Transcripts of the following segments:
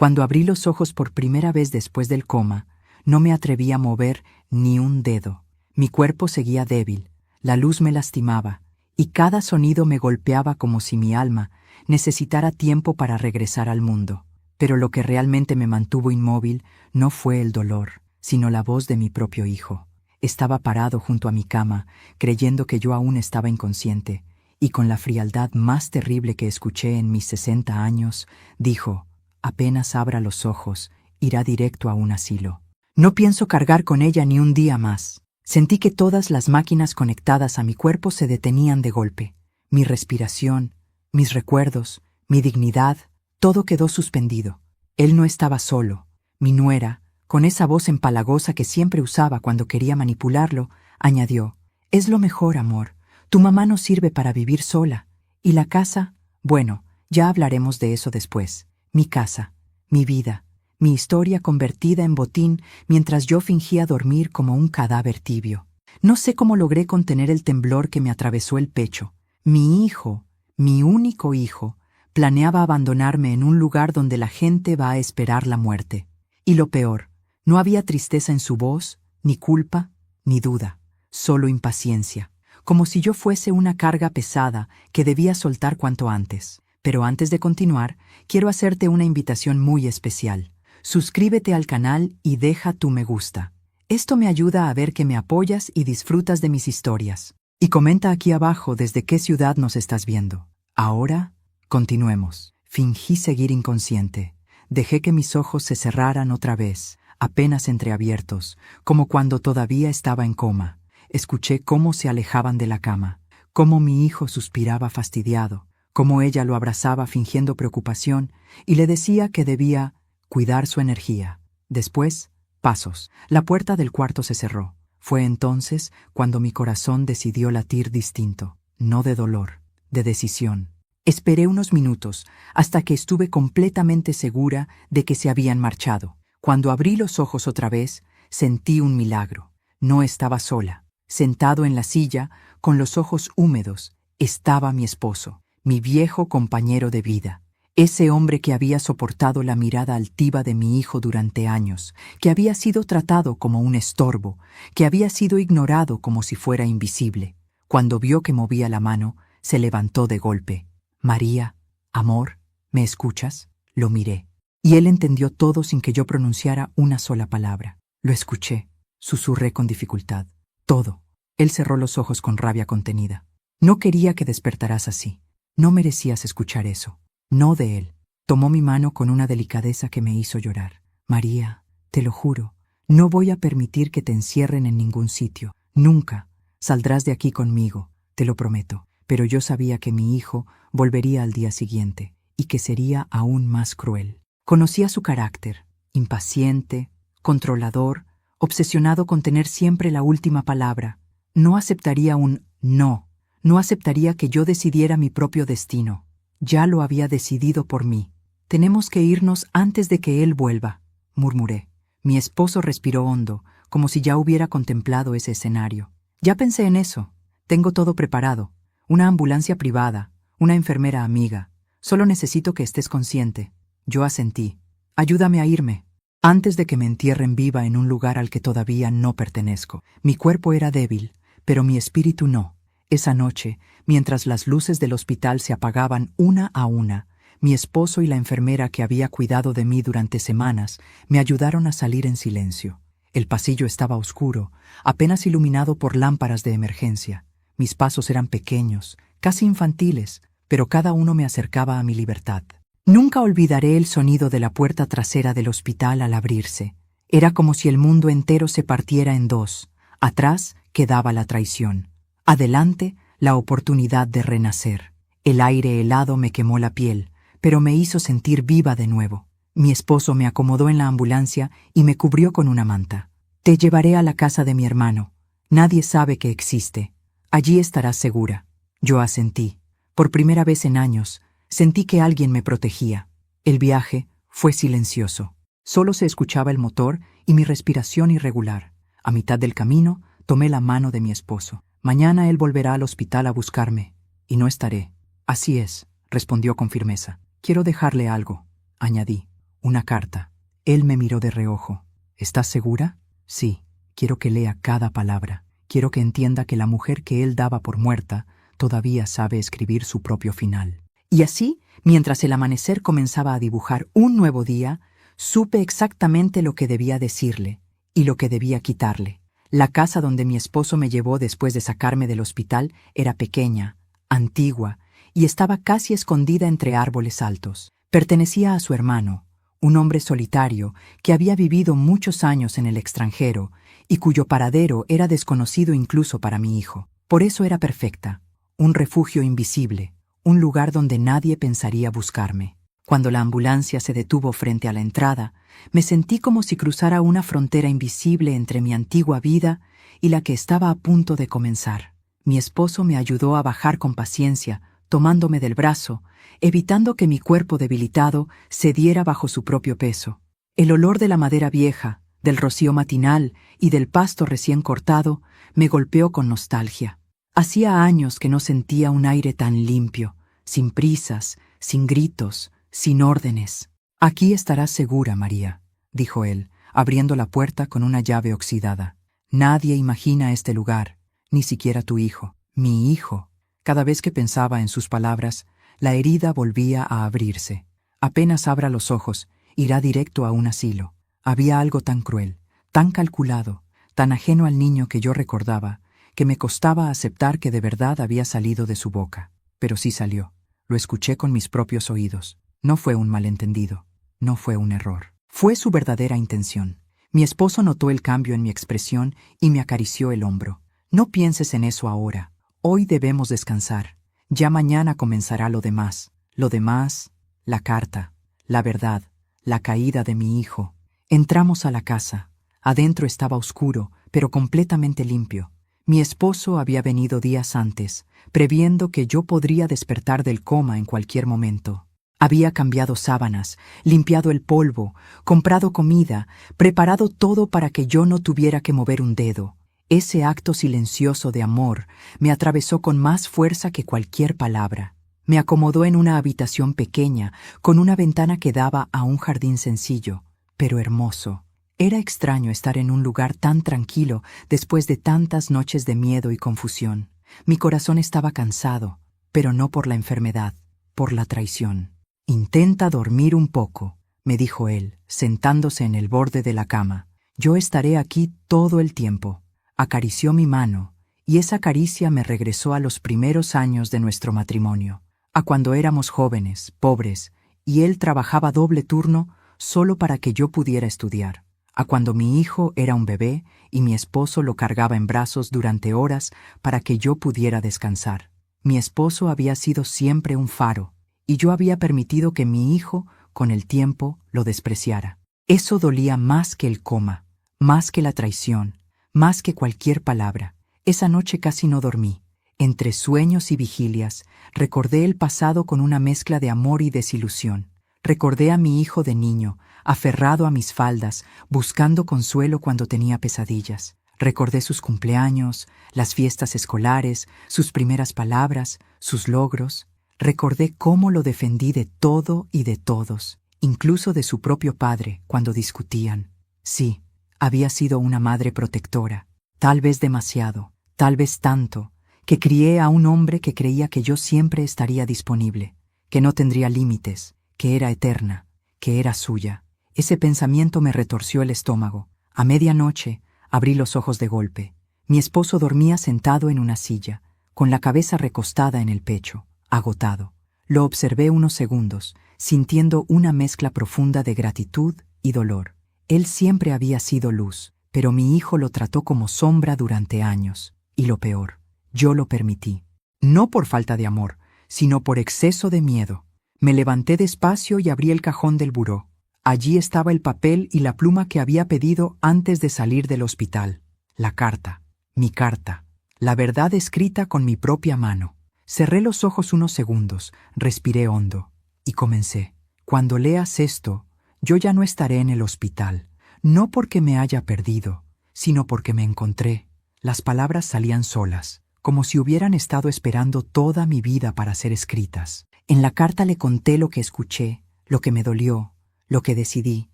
Cuando abrí los ojos por primera vez después del coma, no me atreví a mover ni un dedo. Mi cuerpo seguía débil, la luz me lastimaba, y cada sonido me golpeaba como si mi alma necesitara tiempo para regresar al mundo. Pero lo que realmente me mantuvo inmóvil no fue el dolor, sino la voz de mi propio hijo. Estaba parado junto a mi cama, creyendo que yo aún estaba inconsciente, y con la frialdad más terrible que escuché en mis 60 años, dijo: «Apenas abra los ojos, irá directo a un asilo. No pienso cargar con ella ni un día más». Sentí que todas las máquinas conectadas a mi cuerpo se detenían de golpe. Mi respiración, mis recuerdos, mi dignidad, todo quedó suspendido. Él no estaba solo. Mi nuera, con esa voz empalagosa que siempre usaba cuando quería manipularlo, añadió: «Es lo mejor, amor. Tu mamá no sirve para vivir sola. ¿Y la casa? Bueno, ya hablaremos de eso después. Mi casa, mi vida, mi historia convertida en botín mientras yo fingía dormir como un cadáver tibio. No sé cómo logré contener el temblor que me atravesó el pecho. Mi hijo, mi único hijo, planeaba abandonarme en un lugar donde la gente va a esperar la muerte. Y lo peor, no había tristeza en su voz, ni culpa, ni duda, solo impaciencia, como si yo fuese una carga pesada que debía soltar cuanto antes. Pero antes de continuar, quiero hacerte una invitación muy especial. Suscríbete al canal y deja tu me gusta. Esto me ayuda a ver que me apoyas y disfrutas de mis historias. Y comenta aquí abajo desde qué ciudad nos estás viendo. Ahora, continuemos. Fingí seguir inconsciente. Dejé que mis ojos se cerraran otra vez, apenas entreabiertos, como cuando todavía estaba en coma. Escuché cómo se alejaban de la cama, cómo mi hijo suspiraba fastidiado, cómo ella lo abrazaba fingiendo preocupación y le decía que debía cuidar su energía. Después, pasos. La puerta del cuarto se cerró. Fue entonces cuando mi corazón decidió latir distinto, no de dolor, de decisión. Esperé unos minutos hasta que estuve completamente segura de que se habían marchado. Cuando abrí los ojos otra vez, sentí un milagro. No estaba sola. Sentado en la silla, con los ojos húmedos, estaba mi esposo, mi viejo compañero de vida. Ese hombre que había soportado la mirada altiva de mi hijo durante años, que había sido tratado como un estorbo, que había sido ignorado como si fuera invisible. Cuando vio que movía la mano, se levantó de golpe. «María, amor, ¿me escuchas?». Lo miré, y él entendió todo sin que yo pronunciara una sola palabra. Lo escuché, susurré con dificultad. Todo. Él cerró los ojos con rabia contenida. «No quería que despertaras así. No merecías escuchar eso». No de él. Tomó mi mano con una delicadeza que me hizo llorar. «María, te lo juro, no voy a permitir que te encierren en ningún sitio. Nunca. Saldrás de aquí conmigo, te lo prometo». Pero yo sabía que mi hijo volvería al día siguiente y que sería aún más cruel. Conocía su carácter, impaciente, controlador, obsesionado con tener siempre la última palabra. No aceptaría un no. No aceptaría que yo decidiera mi propio destino. Ya lo había decidido por mí. «Tenemos que irnos antes de que él vuelva», murmuré. Mi esposo respiró hondo, como si ya hubiera contemplado ese escenario. «Ya pensé en eso. Tengo todo preparado. Una ambulancia privada, una enfermera amiga. Solo necesito que estés consciente». Yo asentí. «Ayúdame a irme, antes de que me entierren viva en un lugar al que todavía no pertenezco». Mi cuerpo era débil, pero mi espíritu no. Esa noche, mientras las luces del hospital se apagaban una a una, mi esposo y la enfermera que había cuidado de mí durante semanas me ayudaron a salir en silencio. El pasillo estaba oscuro, apenas iluminado por lámparas de emergencia. Mis pasos eran pequeños, casi infantiles, pero cada uno me acercaba a mi libertad. Nunca olvidaré el sonido de la puerta trasera del hospital al abrirse. Era como si el mundo entero se partiera en dos. Atrás quedaba la traición. Adelante, la oportunidad de renacer. El aire helado me quemó la piel, pero me hizo sentir viva de nuevo. Mi esposo me acomodó en la ambulancia y me cubrió con una manta. «Te llevaré a la casa de mi hermano. Nadie sabe que existe. Allí estarás segura». Yo asentí. Por primera vez en años, sentí que alguien me protegía. El viaje fue silencioso. Solo se escuchaba el motor y mi respiración irregular. A mitad del camino, tomé la mano de mi esposo. «Mañana él volverá al hospital a buscarme, y no estaré». «Así es», respondió con firmeza. «Quiero dejarle algo», añadí. Una carta. Él me miró de reojo. ¿Estás segura? Sí. Quiero que lea cada palabra. Quiero que entienda que la mujer que él daba por muerta todavía sabe escribir su propio final. Y así, mientras el amanecer comenzaba a dibujar un nuevo día, supe exactamente lo que debía decirle y lo que debía quitarle. La casa donde mi esposo me llevó después de sacarme del hospital era pequeña, antigua, y estaba casi escondida entre árboles altos. Pertenecía a su hermano, un hombre solitario que había vivido muchos años en el extranjero y cuyo paradero era desconocido incluso para mi hijo. Por eso era perfecta, un refugio invisible, un lugar donde nadie pensaría buscarme. Cuando la ambulancia se detuvo frente a la entrada, me sentí como si cruzara una frontera invisible entre mi antigua vida y la que estaba a punto de comenzar. Mi esposo me ayudó a bajar con paciencia, tomándome del brazo, evitando que mi cuerpo debilitado cediera bajo su propio peso. El olor de la madera vieja, del rocío matinal y del pasto recién cortado me golpeó con nostalgia. Hacía años que no sentía un aire tan limpio, sin prisas, sin gritos, sin órdenes. «Aquí estarás segura, María», dijo él, abriendo la puerta con una llave oxidada. «Nadie imagina este lugar, ni siquiera tu hijo». Mi hijo. Cada vez que pensaba en sus palabras, la herida volvía a abrirse. Apenas abra los ojos, irá directo a un asilo. Había algo tan cruel, tan calculado, tan ajeno al niño que yo recordaba, que me costaba aceptar que de verdad había salido de su boca. Pero sí salió. Lo escuché con mis propios oídos. No fue un malentendido. No fue un error. Fue su verdadera intención. Mi esposo notó el cambio en mi expresión y me acarició el hombro. «No pienses en eso ahora. Hoy debemos descansar. Ya mañana comenzará lo demás. Lo demás, la carta, la verdad, la caída de mi hijo». Entramos a la casa. Adentro estaba oscuro, pero completamente limpio. Mi esposo había venido días antes, previendo que yo podría despertar del coma en cualquier momento. Había cambiado sábanas, limpiado el polvo, comprado comida, preparado todo para que yo no tuviera que mover un dedo. Ese acto silencioso de amor me atravesó con más fuerza que cualquier palabra. Me acomodó en una habitación pequeña, con una ventana que daba a un jardín sencillo, pero hermoso. Era extraño estar en un lugar tan tranquilo después de tantas noches de miedo y confusión. Mi corazón estaba cansado, pero no por la enfermedad, por la traición. «Intenta dormir un poco», me dijo él, sentándose en el borde de la cama. «Yo estaré aquí todo el tiempo». Acarició mi mano, y esa caricia me regresó a los primeros años de nuestro matrimonio, a cuando éramos jóvenes, pobres, y él trabajaba doble turno solo para que yo pudiera estudiar, a cuando mi hijo era un bebé y mi esposo lo cargaba en brazos durante horas para que yo pudiera descansar. Mi esposo había sido siempre un faro, y yo había permitido que mi hijo, con el tiempo, lo despreciara. Eso dolía más que el coma, más que la traición, más que cualquier palabra. Esa noche casi no dormí. Entre sueños y vigilias, recordé el pasado con una mezcla de amor y desilusión. Recordé a mi hijo de niño, aferrado a mis faldas, buscando consuelo cuando tenía pesadillas. Recordé sus cumpleaños, las fiestas escolares, sus primeras palabras, sus logros. Recordé cómo lo defendí de todo y de todos, incluso de su propio padre, cuando discutían. Sí, había sido una madre protectora, tal vez demasiado, tal vez tanto, que crié a un hombre que creía que yo siempre estaría disponible, que no tendría límites, que era eterna, que era suya. Ese pensamiento me retorció el estómago. A medianoche abrí los ojos de golpe. Mi esposo dormía sentado en una silla, con la cabeza recostada en el pecho, agotado. Lo observé unos segundos, sintiendo una mezcla profunda de gratitud y dolor. Él siempre había sido luz, pero mi hijo lo trató como sombra durante años. Y lo peor, yo lo permití. No por falta de amor, sino por exceso de miedo. Me levanté despacio y abrí el cajón del buró. Allí estaba el papel y la pluma que había pedido antes de salir del hospital. La carta, mi carta, la verdad escrita con mi propia mano. Cerré los ojos unos segundos, respiré hondo y comencé. Cuando leas esto, yo ya no estaré en el hospital, no porque me haya perdido, sino porque me encontré. Las palabras salían solas, como si hubieran estado esperando toda mi vida para ser escritas. En la carta le conté lo que escuché, lo que me dolió, lo que decidí.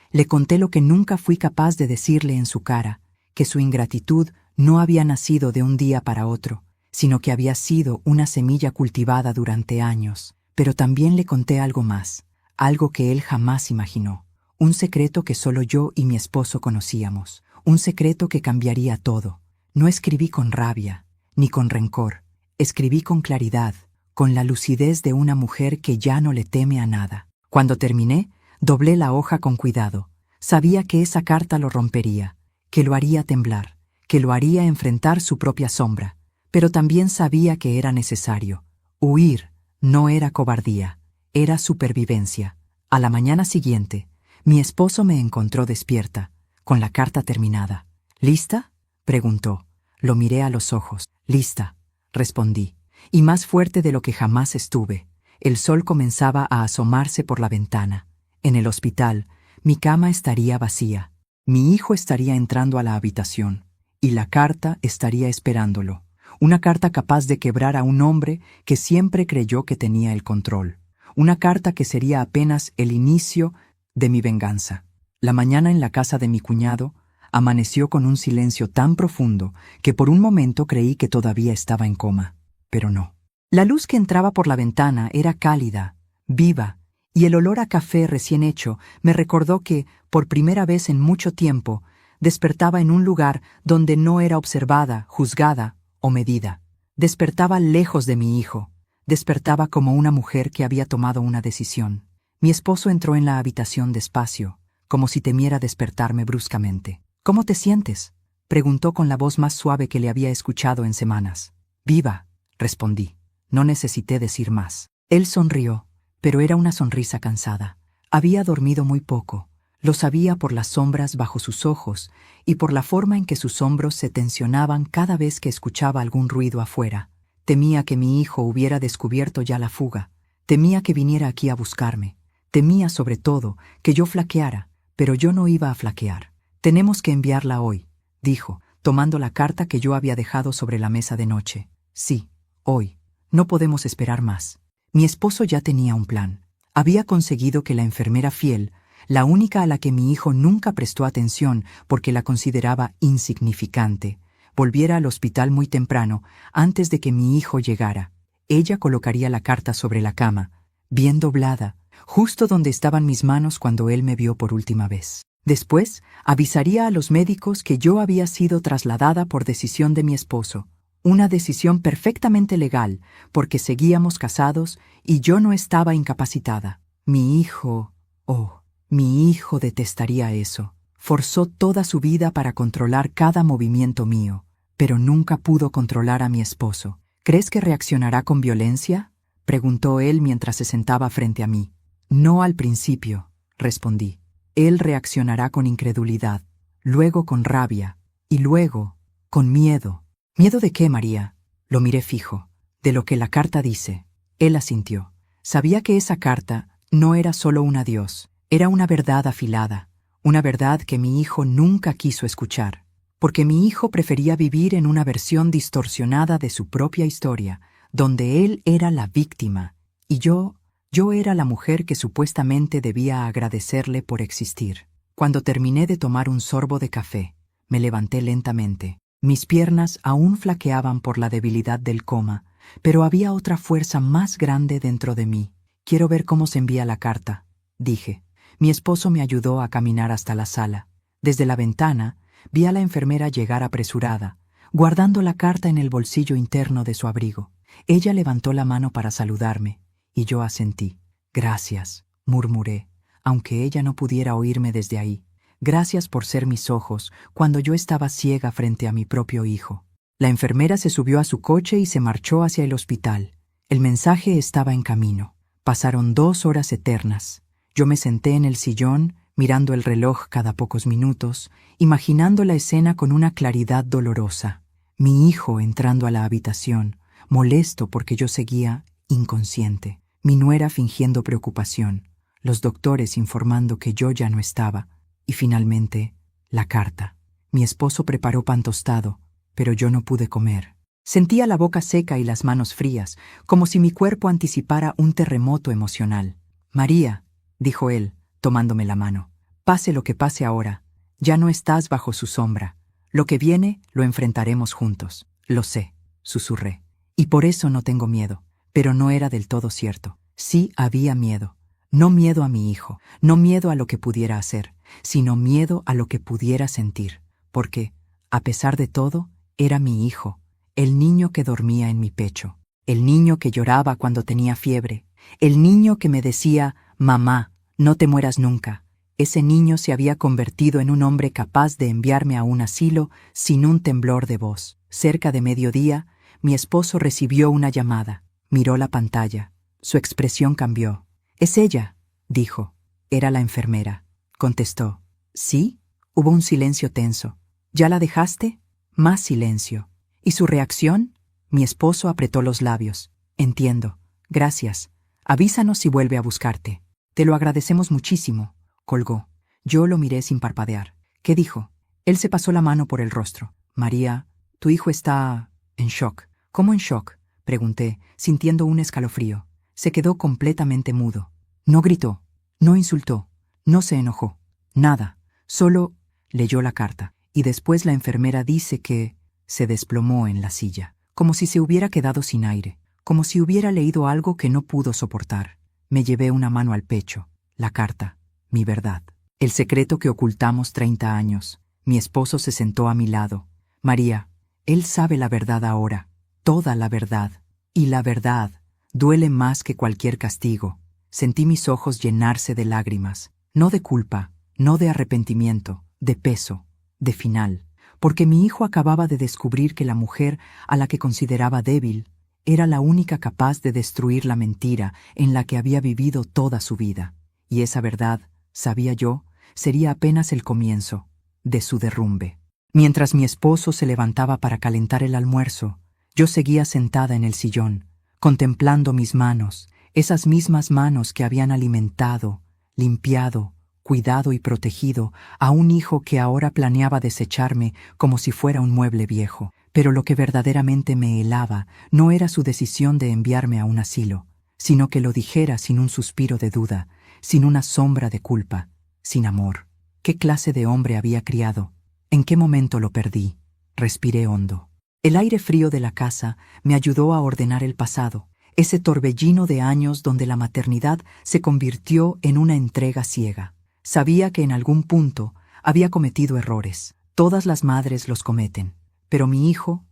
Le conté lo que nunca fui capaz de decirle en su cara, que su ingratitud no había nacido de un día para otro, sino que había sido una semilla cultivada durante años. Pero también le conté algo más, algo que él jamás imaginó, un secreto que solo yo y mi esposo conocíamos, un secreto que cambiaría todo. No escribí con rabia, ni con rencor, escribí con claridad, con la lucidez de una mujer que ya no le teme a nada. Cuando terminé, doblé la hoja con cuidado. Sabía que esa carta lo rompería, que lo haría temblar, que lo haría enfrentar su propia sombra, pero también sabía que era necesario. Huir no era cobardía, era supervivencia. A la mañana siguiente, mi esposo me encontró despierta, con la carta terminada. ¿Lista?, preguntó. Lo miré a los ojos. Lista, respondí, y más fuerte de lo que jamás estuve. El sol comenzaba a asomarse por la ventana. En el hospital, mi cama estaría vacía. Mi hijo estaría entrando a la habitación, y la carta estaría esperándolo. Una carta capaz de quebrar a un hombre que siempre creyó que tenía el control. Una carta que sería apenas el inicio de mi venganza. La mañana en la casa de mi cuñado amaneció con un silencio tan profundo que por un momento creí que todavía estaba en coma, pero no. La luz que entraba por la ventana era cálida, viva, y el olor a café recién hecho me recordó que, por primera vez en mucho tiempo, despertaba en un lugar donde no era observada, juzgada o medida. Despertaba lejos de mi hijo, despertaba como una mujer que había tomado una decisión. Mi esposo entró en la habitación despacio, como si temiera despertarme bruscamente. «¿Cómo te sientes?», preguntó con la voz más suave que le había escuchado en semanas. «Viva», respondí. No necesité decir más. Él sonrió, pero era una sonrisa cansada. Había dormido muy poco. Lo sabía por las sombras bajo sus ojos y por la forma en que sus hombros se tensionaban cada vez que escuchaba algún ruido afuera. Temía que mi hijo hubiera descubierto ya la fuga. Temía que viniera aquí a buscarme. Temía, sobre todo, que yo flaqueara, pero yo no iba a flaquear. «Tenemos que enviarla hoy», dijo, tomando la carta que yo había dejado sobre la mesa de noche. «Sí, hoy. No podemos esperar más». Mi esposo ya tenía un plan. Había conseguido que la enfermera fiel, la única a la que mi hijo nunca prestó atención porque la consideraba insignificante, volviera al hospital muy temprano, antes de que mi hijo llegara. Ella colocaría la carta sobre la cama, bien doblada, justo donde estaban mis manos cuando él me vio por última vez. Después, avisaría a los médicos que yo había sido trasladada por decisión de mi esposo. Una decisión perfectamente legal, porque seguíamos casados y yo no estaba incapacitada. Mi hijo detestaría eso. Forzó toda su vida para controlar cada movimiento mío, pero nunca pudo controlar a mi esposo. «¿Crees que reaccionará con violencia?», preguntó él mientras se sentaba frente a mí. «No al principio», respondí. «Él reaccionará con incredulidad, luego con rabia, y luego con miedo». «¿Miedo de qué, María?». Lo miré fijo. «De lo que la carta dice». Él asintió. Sabía que esa carta no era solo un adiós, era una verdad afilada, una verdad que mi hijo nunca quiso escuchar, porque mi hijo prefería vivir en una versión distorsionada de su propia historia, donde él era la víctima, y yo era la mujer que supuestamente debía agradecerle por existir. Cuando terminé de tomar un sorbo de café, me levanté lentamente. Mis piernas aún flaqueaban por la debilidad del coma, pero había otra fuerza más grande dentro de mí. «Quiero ver cómo se envía la carta», dije. Mi esposo me ayudó a caminar hasta la sala. Desde la ventana, vi a la enfermera llegar apresurada, guardando la carta en el bolsillo interno de su abrigo. Ella levantó la mano para saludarme, y yo asentí. «Gracias», murmuré, aunque ella no pudiera oírme desde ahí. «Gracias por ser mis ojos cuando yo estaba ciega frente a mi propio hijo». La enfermera se subió a su coche y se marchó hacia el hospital. El mensaje estaba en camino. Pasaron 2 horas eternas. Yo me senté en el sillón, mirando el reloj cada pocos minutos, imaginando la escena con una claridad dolorosa. Mi hijo entrando a la habitación, molesto porque yo seguía inconsciente. Mi nuera fingiendo preocupación. Los doctores informando que yo ya no estaba. Y finalmente, la carta. Mi esposo preparó pan tostado, pero yo no pude comer. Sentía la boca seca y las manos frías, como si mi cuerpo anticipara un terremoto emocional. «María», dijo él, tomándome la mano. Pase lo que pase ahora, ya no estás bajo su sombra. Lo que viene lo enfrentaremos juntos. Lo sé, susurré. Y por eso no tengo miedo. Pero no era del todo cierto. Sí había miedo. No miedo a mi hijo, no miedo a lo que pudiera hacer, sino miedo a lo que pudiera sentir. Porque, a pesar de todo, era mi hijo, el niño que dormía en mi pecho, el niño que lloraba cuando tenía fiebre, el niño que me decía, mamá, no te mueras nunca. Ese niño se había convertido en un hombre capaz de enviarme a un asilo sin un temblor de voz. Cerca de mediodía, mi esposo recibió una llamada. Miró la pantalla. Su expresión cambió. «Es ella», dijo. Era la enfermera. Contestó. «¿Sí?» Hubo un silencio tenso. «¿Ya la dejaste?» Más silencio. ¿Y su reacción? Mi esposo apretó los labios. «Entiendo. Gracias. Avísanos si vuelve a buscarte». «Te lo agradecemos muchísimo», colgó. Yo lo miré sin parpadear. «¿Qué dijo?» Él se pasó la mano por el rostro. «María, tu hijo está en shock». «¿Cómo en shock?», pregunté, sintiendo un escalofrío. Se quedó completamente mudo. No gritó, no insultó, no se enojó. Nada. Solo leyó la carta. Y después la enfermera dice que se desplomó en la silla, como si se hubiera quedado sin aire, como si hubiera leído algo que no pudo soportar. Me llevé una mano al pecho. La carta, mi verdad. El secreto que ocultamos 30 años. Mi esposo se sentó a mi lado. «María, él sabe la verdad ahora, toda la verdad. Y la verdad duele más que cualquier castigo». Sentí mis ojos llenarse de lágrimas, no de culpa, no de arrepentimiento, de peso, de final, porque mi hijo acababa de descubrir que la mujer a la que consideraba débil era la única capaz de destruir la mentira en la que había vivido toda su vida. Y esa verdad, sabía yo, sería apenas el comienzo de su derrumbe. Mientras mi esposo se levantaba para calentar el almuerzo, yo seguía sentada en el sillón, contemplando mis manos, esas mismas manos que habían alimentado, limpiado, cuidado y protegido a un hijo que ahora planeaba desecharme como si fuera un mueble viejo. Pero lo que verdaderamente me helaba no era su decisión de enviarme a un asilo, sino que lo dijera sin un suspiro de duda, sin una sombra de culpa, sin amor. ¿Qué clase de hombre había criado? ¿En qué momento lo perdí? Respiré hondo. El aire frío de la casa me ayudó a ordenar el pasado, ese torbellino de años donde la maternidad se convirtió en una entrega ciega. Sabía que en algún punto había cometido errores. Todas las madres los cometen. Pero mi hijo,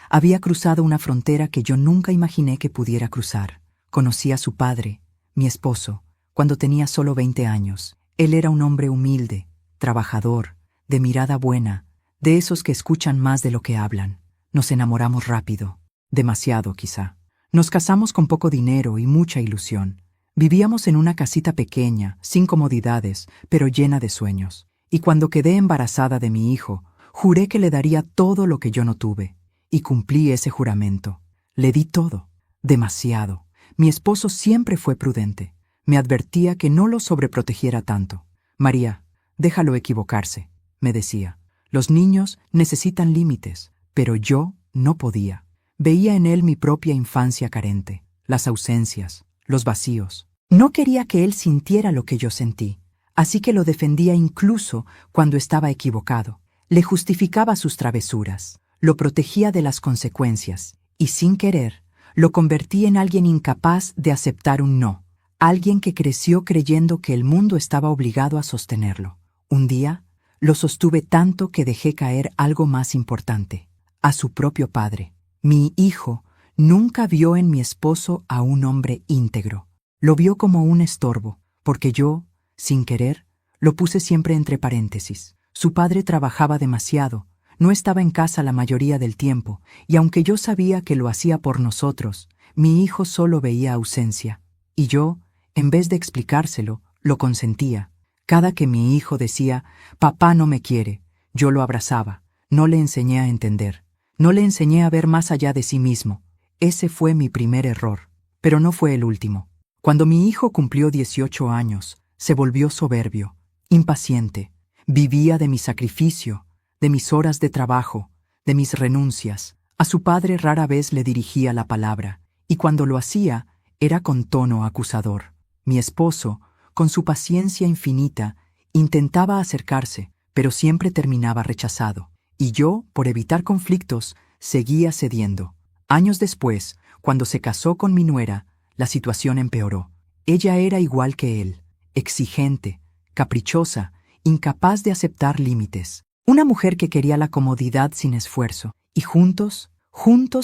había cruzado una frontera que yo nunca imaginé que pudiera cruzar. Conocí a su padre, mi esposo, cuando tenía solo 20 años. Él era un hombre humilde, trabajador, de mirada buena, de esos que escuchan más de lo que hablan. Nos enamoramos rápido, demasiado quizá. Nos casamos con poco dinero y mucha ilusión. Vivíamos en una casita pequeña, sin comodidades, pero llena de sueños. Y cuando quedé embarazada de mi hijo, juré que le daría todo lo que yo no tuve. Y cumplí ese juramento. Le di todo. Demasiado. Mi esposo siempre fue prudente. Me advertía que no lo sobreprotegiera tanto. «María, déjalo equivocarse», me decía. «Los niños necesitan límites». Pero yo no podía. Veía en él mi propia infancia carente, las ausencias, los vacíos. No quería que él sintiera lo que yo sentí, así que lo defendía incluso cuando estaba equivocado. Le justificaba sus travesuras, lo protegía de las consecuencias, y sin querer, lo convertí en alguien incapaz de aceptar un no, alguien que creció creyendo que el mundo estaba obligado a sostenerlo. Un día, lo sostuve tanto que dejé caer algo más importante, a su propio padre. Mi hijo nunca vio en mi esposo a un hombre íntegro. Lo vio como un estorbo, porque yo, sin querer, lo puse siempre entre paréntesis. Su padre trabajaba demasiado, no estaba en casa la mayoría del tiempo, y aunque yo sabía que lo hacía por nosotros, mi hijo solo veía ausencia. Y yo, en vez de explicárselo, lo consentía. Cada que mi hijo decía, «Papá no me quiere», yo lo abrazaba. No le enseñé a entender. No le enseñé a ver más allá de sí mismo. Ese fue mi primer error, pero no fue el último. Cuando mi hijo cumplió 18 años, se volvió soberbio, impaciente. Vivía de mi sacrificio, de mis horas de trabajo, de mis renuncias. A su padre rara vez le dirigía la palabra, y cuando lo hacía, era con tono acusador. Mi esposo, Con su paciencia infinita, intentaba acercarse, pero siempre terminaba rechazado. Y yo, por evitar conflictos, seguía cediendo. Años después, cuando se casó con mi nuera, la situación empeoró. Ella era igual que él, exigente, caprichosa, incapaz de aceptar límites. Una mujer que quería la comodidad sin esfuerzo. Y juntos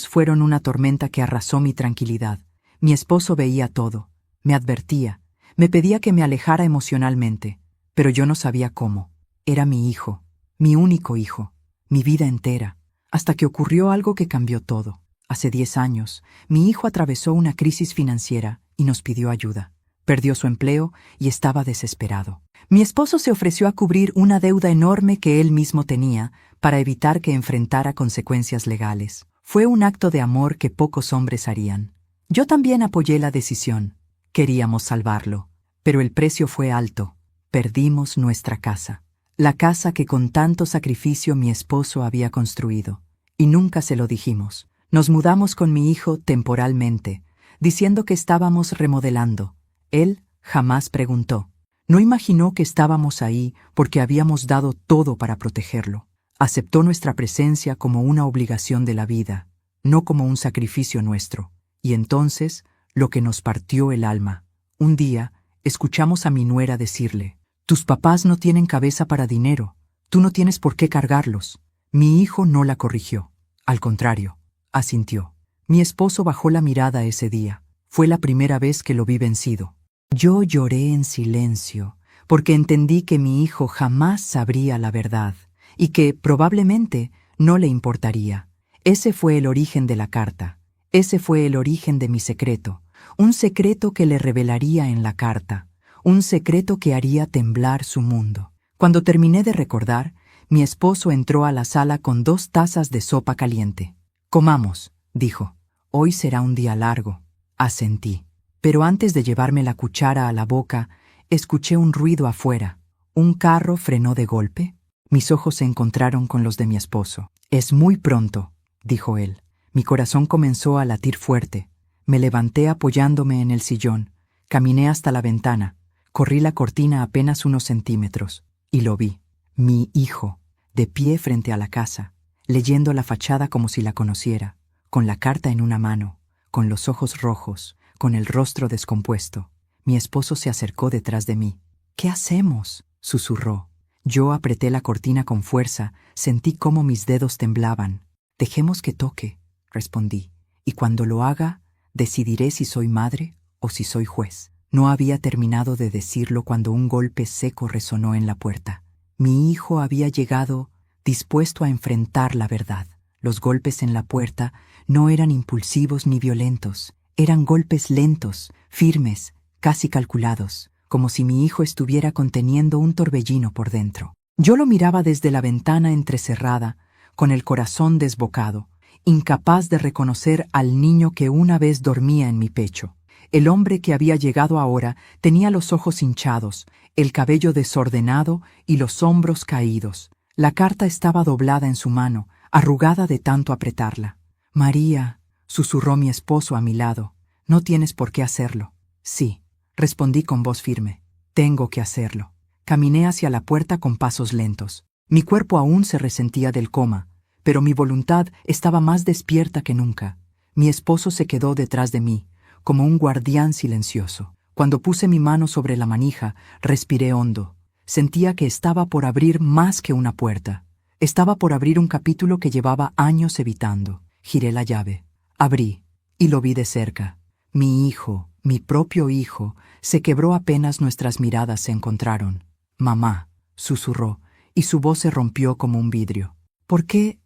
fueron una tormenta que arrasó mi tranquilidad. Mi esposo veía todo, me advertía, me pedía que me alejara emocionalmente, pero yo no sabía cómo. Era mi hijo, mi único hijo, mi vida entera, hasta que ocurrió algo que cambió todo. Hace 10 años, mi hijo atravesó una crisis financiera y nos pidió ayuda. Perdió su empleo y estaba desesperado. Mi esposo se ofreció a cubrir una deuda enorme que él mismo tenía para evitar que enfrentara consecuencias legales. Fue un acto de amor que pocos hombres harían. Yo también apoyé la decisión. Queríamos salvarlo, pero el precio fue alto. Perdimos nuestra casa. La casa que con tanto sacrificio mi esposo había construido. Y nunca se lo dijimos. Nos mudamos con mi hijo temporalmente, diciendo que estábamos remodelando. Él jamás preguntó. No imaginó que estábamos ahí porque habíamos dado todo para protegerlo. Aceptó nuestra presencia como una obligación de la vida, no como un sacrificio nuestro. Y entonces, lo que nos partió el alma. Un día, escuchamos a mi nuera decirle: «Tus papás no tienen cabeza para dinero. Tú no tienes por qué cargarlos». Mi hijo no la corrigió. Al contrario, asintió. Mi esposo bajó la mirada ese día. Fue la primera vez que lo vi vencido. Yo lloré en silencio, porque entendí que mi hijo jamás sabría la verdad, y que, probablemente, no le importaría. Ese fue el origen de la carta. Ese fue el origen de mi secreto. Un secreto que le revelaría en la carta. Un secreto que haría temblar su mundo. Cuando terminé de recordar, mi esposo entró a la sala con 2 tazas de sopa caliente. «Comamos», dijo. «Hoy será un día largo». Asentí. Pero antes de llevarme la cuchara a la boca, escuché un ruido afuera. ¿Un carro frenó de golpe? Mis ojos se encontraron con los de mi esposo. «Es muy pronto», dijo él. Mi corazón comenzó a latir fuerte. Me levanté apoyándome en el sillón. Caminé hasta la ventana. Corrí la cortina apenas unos centímetros. Y lo vi. Mi hijo, de pie frente a la casa, leyendo la fachada como si la conociera, con la carta en una mano, con los ojos rojos, con el rostro descompuesto. Mi esposo se acercó detrás de mí. «¿Qué hacemos?», susurró. Yo apreté la cortina con fuerza, sentí cómo mis dedos temblaban. «Dejemos que toque», respondí, «y cuando lo haga, decidiré si soy madre o si soy juez». No había terminado de decirlo cuando un golpe seco resonó en la puerta. Mi hijo había llegado dispuesto a enfrentar la verdad. Los golpes en la puerta no eran impulsivos ni violentos. Eran golpes lentos, firmes, casi calculados, como si mi hijo estuviera conteniendo un torbellino por dentro. Yo lo miraba desde la ventana entrecerrada, con el corazón desbocado, incapaz de reconocer al niño que una vez dormía en mi pecho. El hombre que había llegado ahora tenía los ojos hinchados, el cabello desordenado y los hombros caídos. La carta estaba doblada en su mano, arrugada de tanto apretarla. «María», susurró mi esposo a mi lado, «no tienes por qué hacerlo». «Sí», respondí con voz firme, «tengo que hacerlo». Caminé hacia la puerta con pasos lentos. Mi cuerpo aún se resentía del coma, pero mi voluntad estaba más despierta que nunca. Mi esposo se quedó detrás de mí, como un guardián silencioso. Cuando puse mi mano sobre la manija, respiré hondo. Sentía que estaba por abrir más que una puerta. Estaba por abrir un capítulo que llevaba años evitando. Giré la llave. Abrí, y lo vi de cerca. Mi hijo, mi propio hijo, se quebró apenas nuestras miradas se encontraron. «Mamá», susurró, y su voz se rompió como un vidrio. ¿Por qué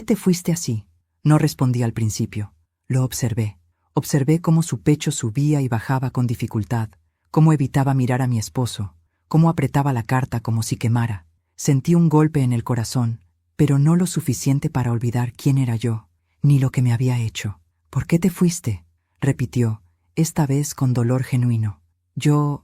te fuiste así?» No respondí al principio. Lo observé. Observé cómo su pecho subía y bajaba con dificultad, cómo evitaba mirar a mi esposo, cómo apretaba la carta como si quemara. Sentí un golpe en el corazón, pero no lo suficiente para olvidar quién era yo, ni lo que me había hecho. «¿Por qué te fuiste?», repitió, esta vez con dolor genuino. Yo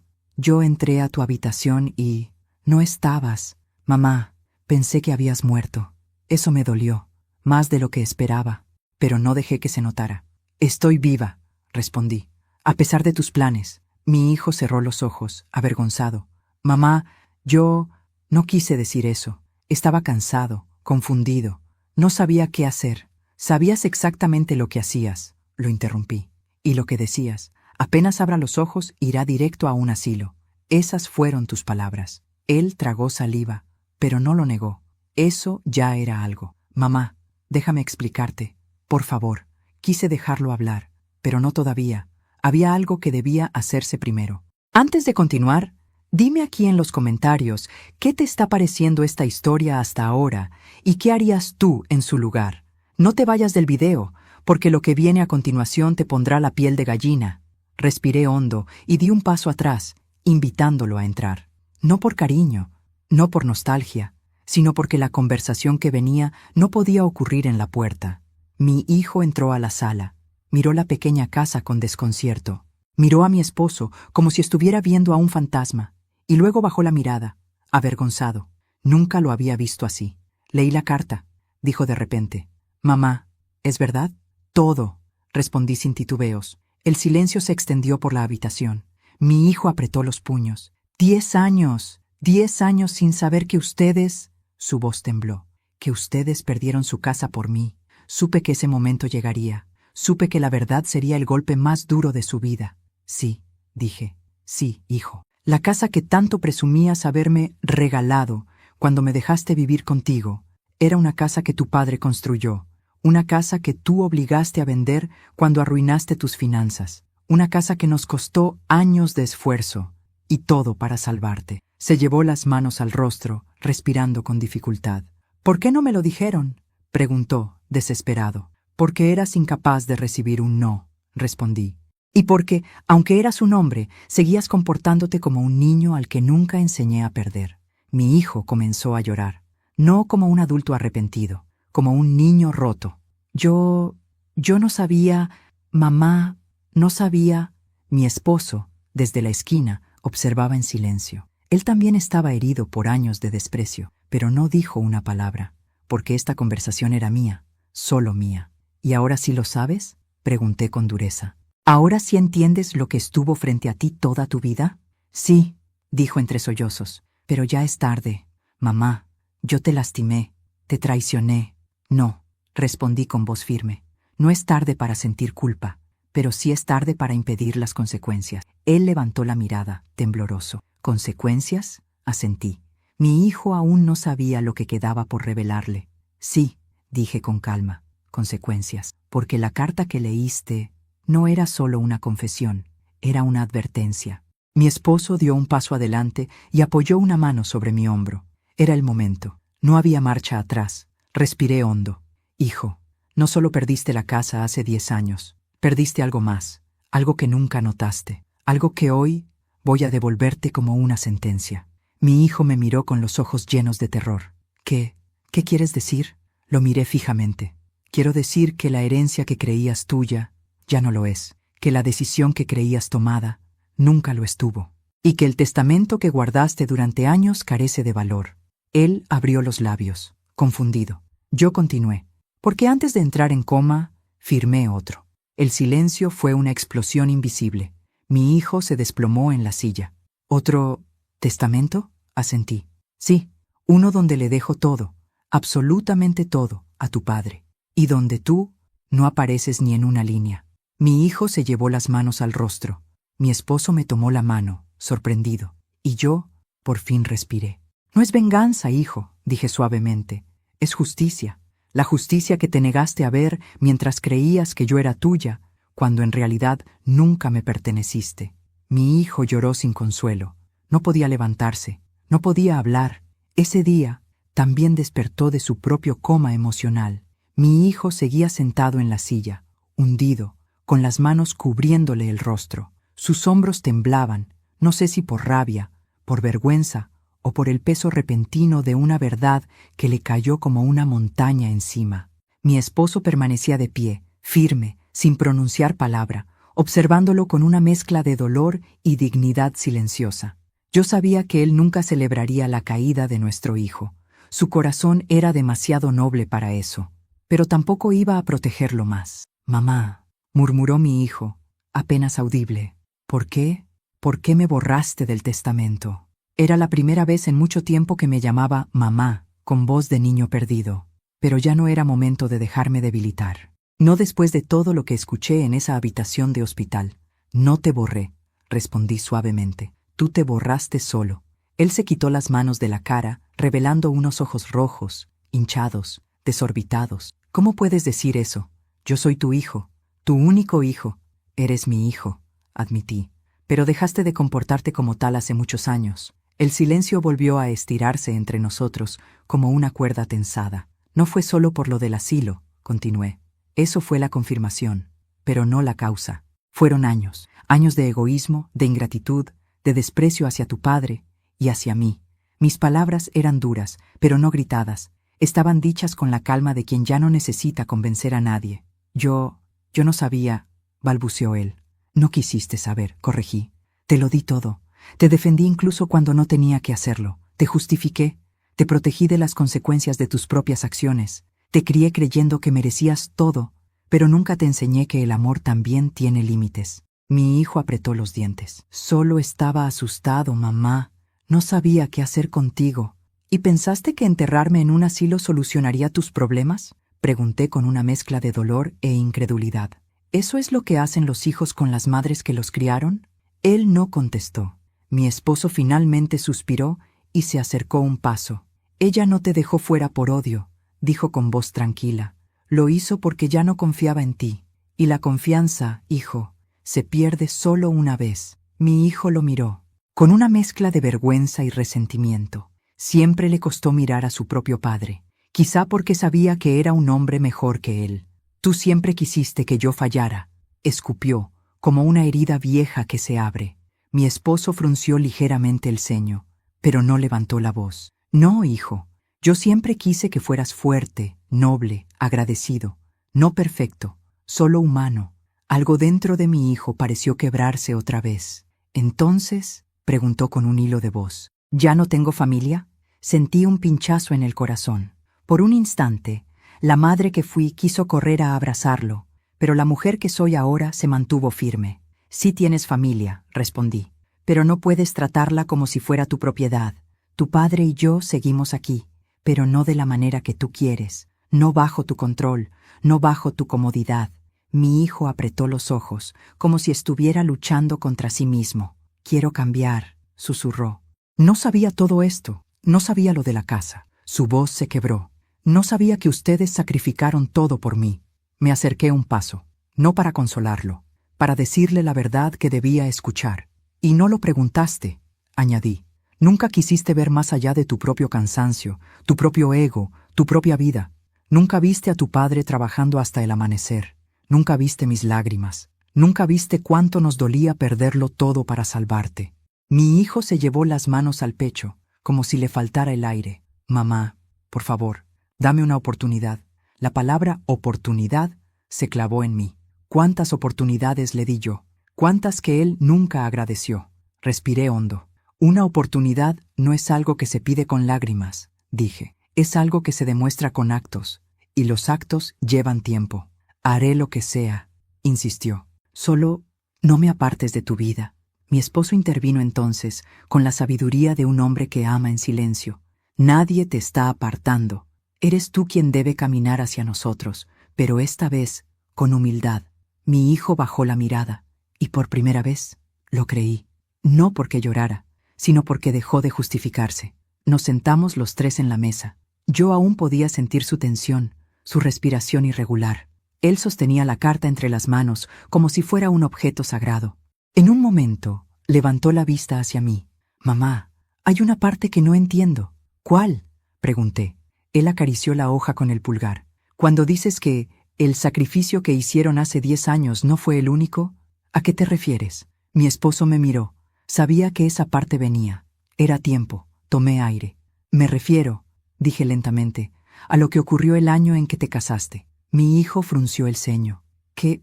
entré a tu habitación y no estabas. Mamá, pensé que habías muerto. Eso me dolió, más de lo que esperaba, pero no dejé que se notara. «Estoy viva», respondí, «a pesar de tus planes. Mi hijo cerró los ojos, avergonzado. Mamá, yo no quise decir eso. Estaba cansado, confundido. No sabía qué hacer. Sabías exactamente lo que hacías, lo interrumpí. Y lo que decías, apenas abra los ojos, irá directo a un asilo. Esas fueron tus palabras. Él tragó saliva, pero no lo negó. Eso ya era algo. Mamá, déjame explicarte. Por favor. Quise dejarlo hablar, pero no todavía. Había algo que debía hacerse primero. Antes de continuar, dime aquí en los comentarios qué te está pareciendo esta historia hasta ahora y qué harías tú en su lugar. No te vayas del video, porque lo que viene a continuación te pondrá la piel de gallina. Respiré hondo y di un paso atrás, invitándolo a entrar. No por cariño, no por nostalgia, sino porque la conversación que venía no podía ocurrir en la puerta. Mi hijo entró a la sala, miró la pequeña casa con desconcierto, miró a mi esposo como si estuviera viendo a un fantasma, y luego bajó la mirada, avergonzado. Nunca lo había visto así. Leí la carta, dijo de repente. Mamá, ¿es verdad? Todo, respondí sin titubeos. El silencio se extendió por la habitación. Mi hijo apretó los puños. 10 años, 10 años sin saber que ustedes... Su voz tembló. Que ustedes perdieron su casa por mí. Supe que ese momento llegaría. Supe que la verdad sería el golpe más duro de su vida. Sí, dije. Sí, hijo. La casa que tanto presumías haberme regalado cuando me dejaste vivir contigo era una casa que tu padre construyó. Una casa que tú obligaste a vender cuando arruinaste tus finanzas. Una casa que nos costó años de esfuerzo. Y todo para salvarte. Se llevó las manos al rostro, respirando con dificultad. ¿Por qué no me lo dijeron?, preguntó, desesperado. Porque eras incapaz de recibir un no, respondí. Y porque, aunque eras un hombre, seguías comportándote como un niño al que nunca enseñé a perder. Mi hijo comenzó a llorar, no como un adulto arrepentido, como un niño roto. Yo no sabía, mamá, no sabía. Mi esposo, desde la esquina, observaba en silencio. Él también estaba herido por años de desprecio, pero no dijo una palabra, porque esta conversación era mía, solo mía. ¿Y ahora sí lo sabes?, pregunté con dureza. ¿Ahora sí entiendes lo que estuvo frente a ti toda tu vida? Sí, dijo entre sollozos, pero ya es tarde. Mamá, yo te lastimé, te traicioné. No, respondí con voz firme. No es tarde para sentir culpa, pero sí es tarde para impedir las consecuencias. Él levantó la mirada, tembloroso. ¿Consecuencias?, asentí. Mi hijo aún no sabía lo que quedaba por revelarle. Sí, dije con calma, consecuencias, porque la carta que leíste no era solo una confesión, era una advertencia. Mi esposo dio un paso adelante y apoyó una mano sobre mi hombro. Era el momento. No había marcha atrás. Respiré hondo. Hijo, no solo perdiste la casa hace 10 años, perdiste algo más, algo que nunca notaste, algo que hoy voy a devolverte como una sentencia. Mi hijo me miró con los ojos llenos de terror. ¿Qué quieres decir? Lo miré fijamente. Quiero decir que la herencia que creías tuya ya no lo es, que la decisión que creías tomada nunca lo estuvo, y que el testamento que guardaste durante años carece de valor. Él abrió los labios, confundido. Yo continué, porque antes de entrar en coma, firmé otro. El silencio fue una explosión invisible. Mi hijo se desplomó en la silla. ¿Otro testamento?, asentí. Sí, uno donde le dejo todo, absolutamente todo, a tu padre, y donde tú no apareces ni en una línea. Mi hijo se llevó las manos al rostro. Mi esposo me tomó la mano, sorprendido, y yo, por fin, respiré. No es venganza, hijo, dije suavemente. Es justicia. La justicia que te negaste a ver mientras creías que yo era tuya, cuando en realidad nunca me perteneciste. Mi hijo lloró sin consuelo. No podía levantarse, no podía hablar. Ese día también despertó de su propio coma emocional. Mi hijo seguía sentado en la silla, hundido, con las manos cubriéndole el rostro. Sus hombros temblaban, no sé si por rabia, por vergüenza o por el peso repentino de una verdad que le cayó como una montaña encima. Mi esposo permanecía de pie, firme, sin pronunciar palabra, observándolo con una mezcla de dolor y dignidad silenciosa. Yo sabía que él nunca celebraría la caída de nuestro hijo. Su corazón era demasiado noble para eso, pero tampoco iba a protegerlo más. Mamá, murmuró mi hijo, apenas audible. ¿Por qué? ¿por qué me borraste del testamento? Era la primera vez en mucho tiempo que me llamaba mamá, con voz de niño perdido. Pero ya no era momento de dejarme debilitar. No después de todo lo que escuché en esa habitación de hospital. No te borré, respondí suavemente. Tú te borraste solo. Él se quitó las manos de la cara, revelando unos ojos rojos, hinchados, desorbitados. ¿Cómo puedes decir eso? Yo soy tu hijo, tu único hijo. Eres mi hijo, admití. Pero dejaste de comportarte como tal hace muchos años. El silencio volvió a estirarse entre nosotros como una cuerda tensada. No fue solo por lo del asilo, continué. Eso fue la confirmación, pero no la causa. Fueron años, años de egoísmo, de ingratitud, de desprecio hacia tu padre y hacia mí. Mis palabras eran duras, pero no gritadas. Estaban dichas con la calma de quien ya no necesita convencer a nadie. Yo no sabía, balbuceó él. No quisiste saber, corregí. Te lo di todo. Te defendí incluso cuando no tenía que hacerlo. Te justifiqué. Te protegí de las consecuencias de tus propias acciones. Te crié creyendo que merecías todo, pero nunca te enseñé que el amor también tiene límites. Mi hijo apretó los dientes. Solo estaba asustado, mamá. No sabía qué hacer contigo. ¿Y pensaste que enterrarme en un asilo solucionaría tus problemas? Pregunté con una mezcla de dolor e incredulidad. ¿Eso es lo que hacen los hijos con las madres que los criaron? Él no contestó. Mi esposo finalmente suspiró y se acercó un paso. Ella no te dejó fuera por odio, dijo con voz tranquila. Lo hizo porque ya no confiaba en ti. Y la confianza, hijo, se pierde solo una vez. Mi hijo lo miró, con una mezcla de vergüenza y resentimiento. Siempre le costó mirar a su propio padre, quizá porque sabía que era un hombre mejor que él. Tú siempre quisiste que yo fallara, escupió, como una herida vieja que se abre. Mi esposo frunció ligeramente el ceño, pero no levantó la voz. No, hijo, yo siempre quise que fueras fuerte, noble, agradecido, no perfecto, solo humano. Algo dentro de mi hijo pareció quebrarse otra vez. Entonces, preguntó con un hilo de voz, ¿ya no tengo familia? Sentí un pinchazo en el corazón. Por un instante, la madre que fui quiso correr a abrazarlo, pero la mujer que soy ahora se mantuvo firme. Sí tienes familia, respondí, pero no puedes tratarla como si fuera tu propiedad. Tu padre y yo seguimos aquí, pero no de la manera que tú quieres, no bajo tu control, no bajo tu comodidad. Mi hijo apretó los ojos, como si estuviera luchando contra sí mismo. Quiero cambiar, susurró. No sabía todo esto, no sabía lo de la casa. Su voz se quebró. No sabía que ustedes sacrificaron todo por mí. Me acerqué un paso, no para consolarlo, para decirle la verdad que debía escuchar. Y no lo preguntaste, añadí. Nunca quisiste ver más allá de tu propio cansancio, tu propio ego, tu propia vida. Nunca viste a tu padre trabajando hasta el amanecer. Nunca viste mis lágrimas. Nunca viste cuánto nos dolía perderlo todo para salvarte. Mi hijo se llevó las manos al pecho, como si le faltara el aire. Mamá, por favor, dame una oportunidad. La palabra oportunidad se clavó en mí. ¿Cuántas oportunidades le di yo? ¿Cuántas que él nunca agradeció? Respiré hondo. Una oportunidad no es algo que se pide con lágrimas, dije. Es algo que se demuestra con actos, y los actos llevan tiempo. Haré lo que sea, insistió. Solo no me apartes de tu vida. Mi esposo intervino entonces, con la sabiduría de un hombre que ama en silencio. Nadie te está apartando. Eres tú quien debe caminar hacia nosotros, pero esta vez, con humildad. Mi hijo bajó la mirada, y por primera vez, lo creí. No porque llorara, sino porque dejó de justificarse. Nos sentamos los tres en la mesa. Yo aún podía sentir su tensión, su respiración irregular. Él sostenía la carta entre las manos como si fuera un objeto sagrado. En un momento, levantó la vista hacia mí. Mamá, hay una parte que no entiendo. ¿Cuál? Pregunté. Él acarició la hoja con el pulgar. Cuando dices que el sacrificio que hicieron hace 10 años no fue el único, ¿a qué te refieres? Mi esposo me miró. Sabía que esa parte venía. Era tiempo. Tomé aire. Me refiero, dije lentamente, a lo que ocurrió el año en que te casaste. Mi hijo frunció el ceño. ¿Qué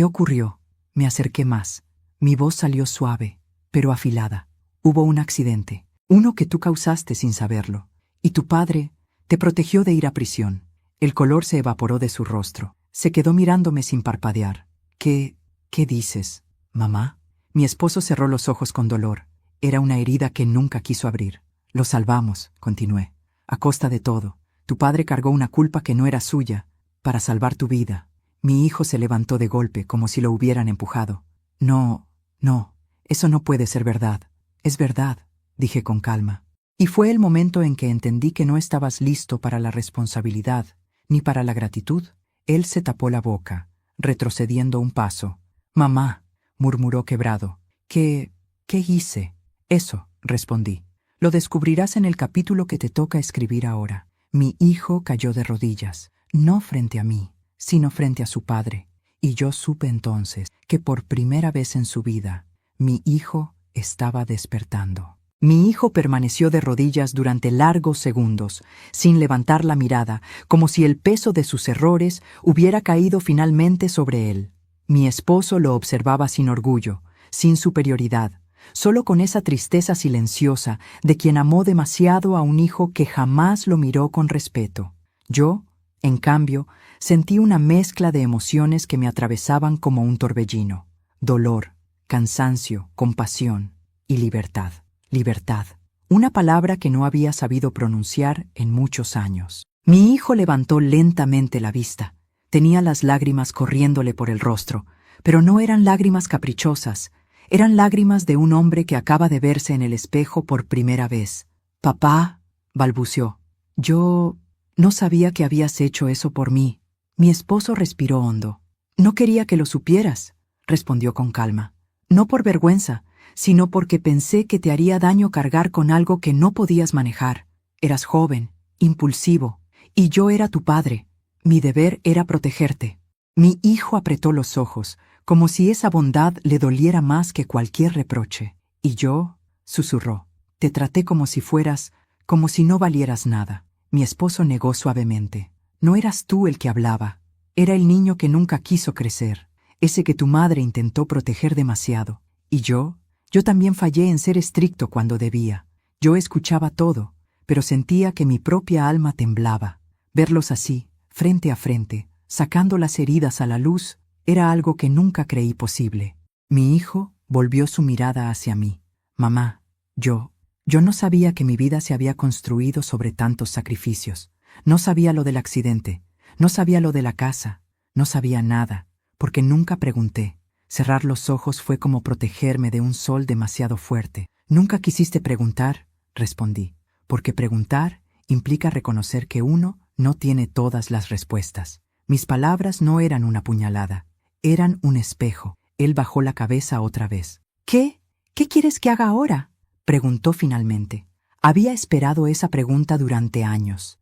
ocurrió? Me acerqué más. Mi voz salió suave, pero afilada. Hubo un accidente, uno que tú causaste sin saberlo, y tu padre te protegió de ir a prisión. El color se evaporó de su rostro. Se quedó mirándome sin parpadear. ¿Qué dices, mamá? Mi esposo cerró los ojos con dolor. Era una herida que nunca quiso abrir. Lo salvamos, continué. A costa de todo. Tu padre cargó una culpa que no era suya, para salvar tu vida. Mi hijo se levantó de golpe, como si lo hubieran empujado. No, eso no puede ser verdad. Es verdad, dije con calma. Y fue el momento en que entendí que no estabas listo para la responsabilidad, ni para la gratitud. Él se tapó la boca, retrocediendo un paso. Mamá, murmuró quebrado. ¿Qué hice? Eso, respondí. Lo descubrirás en el capítulo que te toca escribir ahora. Mi hijo cayó de rodillas, no frente a mí, sino frente a su padre. Y yo supe entonces que por primera vez en su vida, mi hijo estaba despertando. Mi hijo permaneció de rodillas durante largos segundos, sin levantar la mirada, como si el peso de sus errores hubiera caído finalmente sobre él. Mi esposo lo observaba sin orgullo, sin superioridad, solo con esa tristeza silenciosa de quien amó demasiado a un hijo que jamás lo miró con respeto. Yo, en cambio, sentí una mezcla de emociones que me atravesaban como un torbellino: dolor, cansancio, compasión y libertad. Libertad, una palabra que no había sabido pronunciar en muchos años. Mi hijo levantó lentamente la vista. Tenía las lágrimas corriéndole por el rostro, pero no eran lágrimas caprichosas, eran lágrimas de un hombre que acaba de verse en el espejo por primera vez. «Papá», balbuceó, «yo no sabía que habías hecho eso por mí». Mi esposo respiró hondo. «No quería que lo supieras», respondió con calma. «No por vergüenza, sino porque pensé que te haría daño cargar con algo que no podías manejar. Eras joven, impulsivo, y yo era tu padre. Mi deber era protegerte». Mi hijo apretó los ojos, como si esa bondad le doliera más que cualquier reproche. «Y yo», susurró, «te traté como si no valieras nada». Mi esposo negó suavemente. «No eras tú el que hablaba, era el niño que nunca quiso crecer, ese que tu madre intentó proteger demasiado. Y yo también fallé en ser estricto cuando debía. Yo escuchaba todo, pero sentía que mi propia alma temblaba. Verlos así, frente a frente, sacando las heridas a la luz, era algo que nunca creí posible». Mi hijo volvió su mirada hacia mí. «Mamá, yo no sabía que mi vida se había construido sobre tantos sacrificios. No sabía lo del accidente, no sabía lo de la casa, no sabía nada, porque nunca pregunté. Cerrar los ojos fue como protegerme de un sol demasiado fuerte». «Nunca quisiste preguntar», respondí, «porque preguntar implica reconocer que uno no tiene todas las respuestas». Mis palabras no eran una puñalada, eran un espejo. Él bajó la cabeza otra vez. ¿Qué quieres que haga ahora?», preguntó finalmente. Había esperado esa pregunta durante años,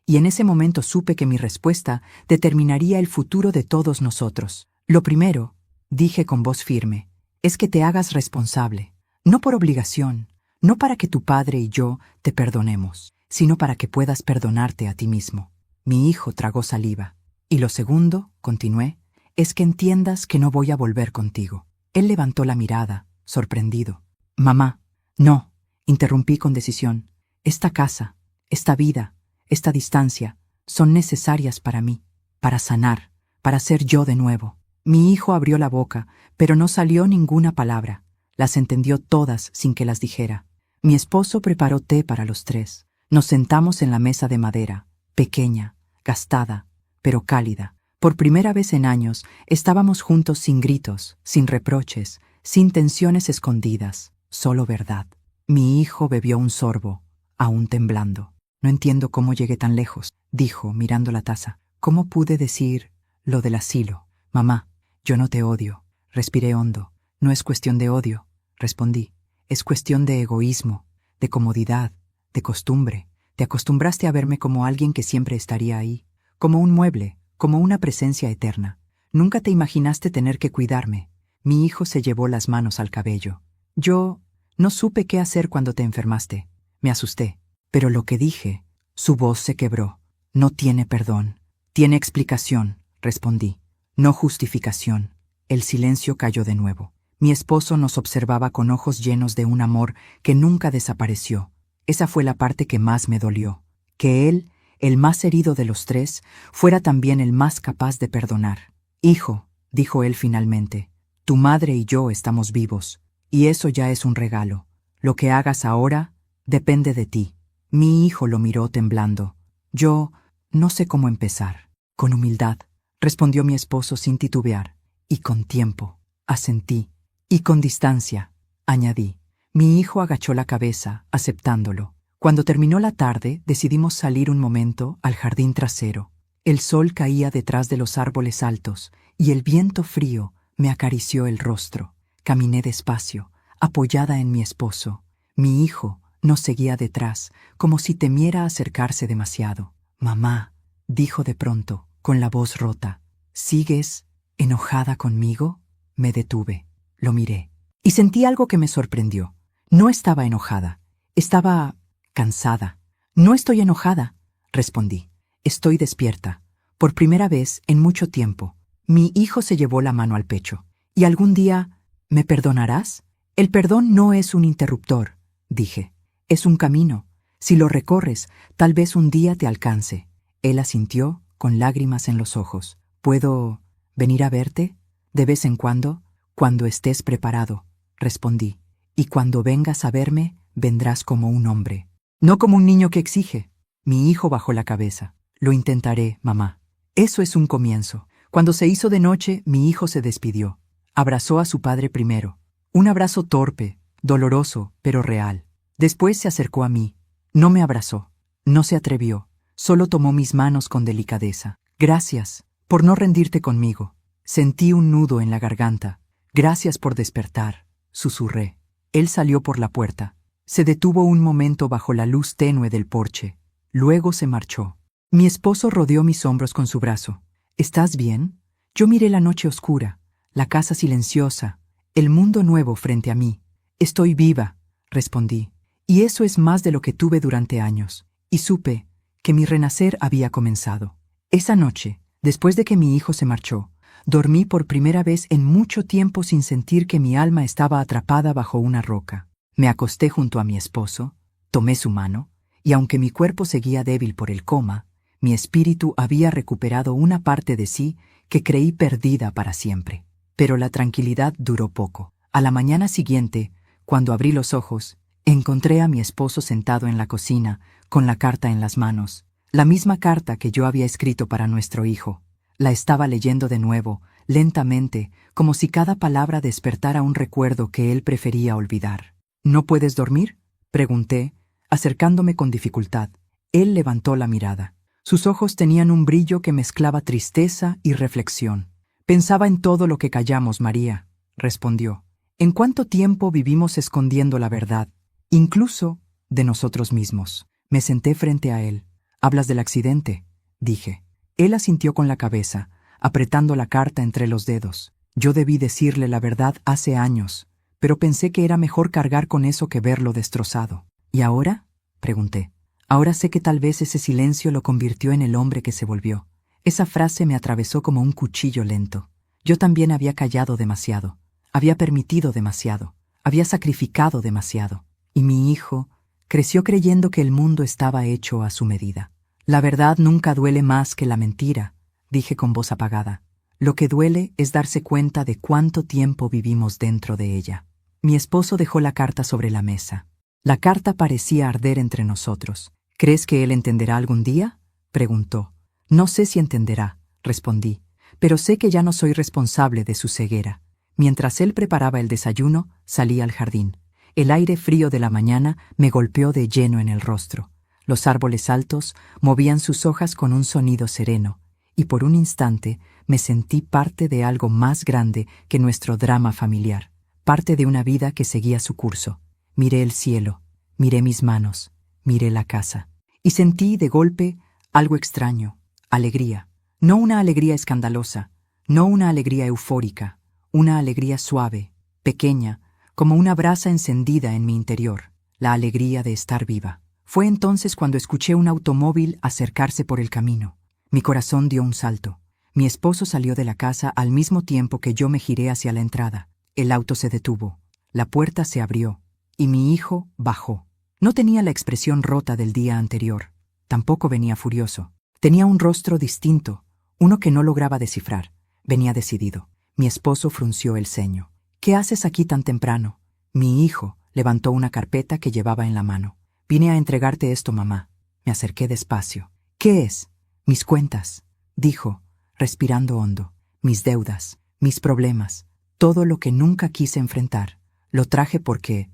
y en ese momento supe que mi respuesta determinaría el futuro de todos nosotros. «Lo primero», dije con voz firme, «es que te hagas responsable, no por obligación, no para que tu padre y yo te perdonemos, sino para que puedas perdonarte a ti mismo». Mi hijo tragó saliva. «Y lo segundo», continué, «es que entiendas que no voy a volver contigo». Él levantó la mirada, sorprendido. «Mamá, no», interrumpí con decisión. «Esta casa, esta vida, esta distancia, son necesarias para mí, para sanar, para ser yo de nuevo». Mi hijo abrió la boca, pero no salió ninguna palabra. Las entendió todas sin que las dijera. Mi esposo preparó té para los tres. Nos sentamos en la mesa de madera, pequeña, gastada, pero cálida. Por primera vez en años estábamos juntos sin gritos, sin reproches, sin tensiones escondidas, solo verdad. Mi hijo bebió un sorbo, aún temblando. «No entiendo cómo llegué tan lejos», dijo, mirando la taza. «¿Cómo pude decir lo del asilo? Mamá, yo no te odio». Respiré hondo. «No es cuestión de odio», respondí. «Es cuestión de egoísmo, de comodidad, de costumbre. Te acostumbraste a verme como alguien que siempre estaría ahí, como un mueble, como una presencia eterna. Nunca te imaginaste tener que cuidarme». Mi hijo se llevó las manos al cabello. «Yo no supe qué hacer cuando te enfermaste. Me asusté. Pero lo que dije», su voz se quebró, «no tiene perdón. Tiene explicación», respondí. «No justificación». El silencio cayó de nuevo. Mi esposo nos observaba con ojos llenos de un amor que nunca desapareció. Esa fue la parte que más me dolió. Que él, el más herido de los tres, fuera también el más capaz de perdonar. «Hijo», dijo él finalmente, Tu madre y yo estamos vivos, y eso ya es un regalo. Lo que hagas ahora depende de ti. Mi hijo lo miró temblando. Yo no sé cómo empezar. Con humildad, respondió mi esposo sin titubear. Y con tiempo, asentí. Y con distancia, añadí. Mi hijo agachó la cabeza, aceptándolo. Cuando terminó la tarde, decidimos salir un momento al jardín trasero. El sol caía detrás de los árboles altos, y el viento frío me acarició el rostro. Caminé despacio, apoyada en mi esposo. Mi hijo nos seguía detrás, como si temiera acercarse demasiado. Mamá, dijo de pronto, con la voz rota, ¿sigues enojada conmigo? Me detuve, lo miré, y sentí algo que me sorprendió. No estaba enojada, estaba cansada. No estoy enojada, respondí. Estoy despierta. Por primera vez en mucho tiempo. Mi hijo se llevó la mano al pecho. ¿Y algún día me perdonarás? El perdón no es un interruptor, dije. Es un camino. Si lo recorres, tal vez un día te alcance. Él asintió, con lágrimas en los ojos. ¿Puedo venir a verte? De vez en cuando, cuando estés preparado, respondí. Y cuando vengas a verme, vendrás como un hombre. No como un niño que exige. Mi hijo bajó la cabeza. Lo intentaré, mamá. Eso es un comienzo. Cuando se hizo de noche, mi hijo se despidió. Abrazó a su padre primero. Un abrazo torpe, doloroso, pero real. Después se acercó a mí. No me abrazó. No se atrevió. Solo tomó mis manos con delicadeza. Gracias por no rendirte conmigo. Sentí un nudo en la garganta. Gracias por despertar, susurré. Él salió por la puerta. Se detuvo un momento bajo la luz tenue del porche. Luego se marchó. Mi esposo rodeó mis hombros con su brazo. ¿Estás bien? Yo miré la noche oscura, la casa silenciosa, el mundo nuevo frente a mí. Estoy viva, respondí. Y eso es más de lo que tuve durante años. Y supe que mi renacer había comenzado. Esa noche, después de que mi hijo se marchó, dormí por primera vez en mucho tiempo sin sentir que mi alma estaba atrapada bajo una roca. Me acosté junto a mi esposo, tomé su mano, y aunque mi cuerpo seguía débil por el coma, mi espíritu había recuperado una parte de sí que creí perdida para siempre. Pero la tranquilidad duró poco. A la mañana siguiente, cuando abrí los ojos, encontré a mi esposo sentado en la cocina, con la carta en las manos, la misma carta que yo había escrito para nuestro hijo. La estaba leyendo de nuevo, lentamente, como si cada palabra despertara un recuerdo que él prefería olvidar. ¿No puedes dormir?, pregunté, acercándome con dificultad. Él levantó la mirada. Sus ojos tenían un brillo que mezclaba tristeza y reflexión. Pensaba en todo lo que callamos, María, respondió. ¿En cuánto tiempo vivimos escondiendo la verdad, incluso de nosotros mismos? Me senté frente a él. ¿Hablas del accidente?, dije. Él asintió con la cabeza, apretando la carta entre los dedos. Yo debí decirle la verdad hace años, pero pensé que era mejor cargar con eso que verlo destrozado. ¿Y ahora?, pregunté. Ahora sé que tal vez ese silencio lo convirtió en el hombre que se volvió. Esa frase me atravesó como un cuchillo lento. Yo también había callado demasiado, había permitido demasiado, había sacrificado demasiado. Y mi hijo creció creyendo que el mundo estaba hecho a su medida. La verdad nunca duele más que la mentira, dije con voz apagada. Lo que duele es darse cuenta de cuánto tiempo vivimos dentro de ella. Mi esposo dejó la carta sobre la mesa. La carta parecía arder entre nosotros. ¿Crees que él entenderá algún día?, preguntó. No sé si entenderá, respondí, pero sé que ya no soy responsable de su ceguera. Mientras él preparaba el desayuno, salí al jardín. El aire frío de la mañana me golpeó de lleno en el rostro. Los árboles altos movían sus hojas con un sonido sereno, y por un instante me sentí parte de algo más grande que nuestro drama familiar, parte de una vida que seguía su curso. Miré el cielo, miré mis manos, miré la casa, y sentí de golpe algo extraño, alegría. No una alegría escandalosa, no una alegría eufórica, una alegría suave, pequeña, como una brasa encendida en mi interior, la alegría de estar viva. Fue entonces cuando escuché un automóvil acercarse por el camino. Mi corazón dio un salto. Mi esposo salió de la casa al mismo tiempo que yo me giré hacia la entrada. El auto se detuvo, la puerta se abrió, y mi hijo bajó. No tenía la expresión rota del día anterior, tampoco venía furioso. Tenía un rostro distinto, uno que no lograba descifrar. Venía decidido. Mi esposo frunció el ceño. ¿Qué haces aquí tan temprano? Mi hijo levantó una carpeta que llevaba en la mano. Vine a entregarte esto, mamá. Me acerqué despacio. ¿Qué es? Mis cuentas, dijo, respirando hondo. Mis deudas, mis problemas, todo lo que nunca quise enfrentar. Lo traje porque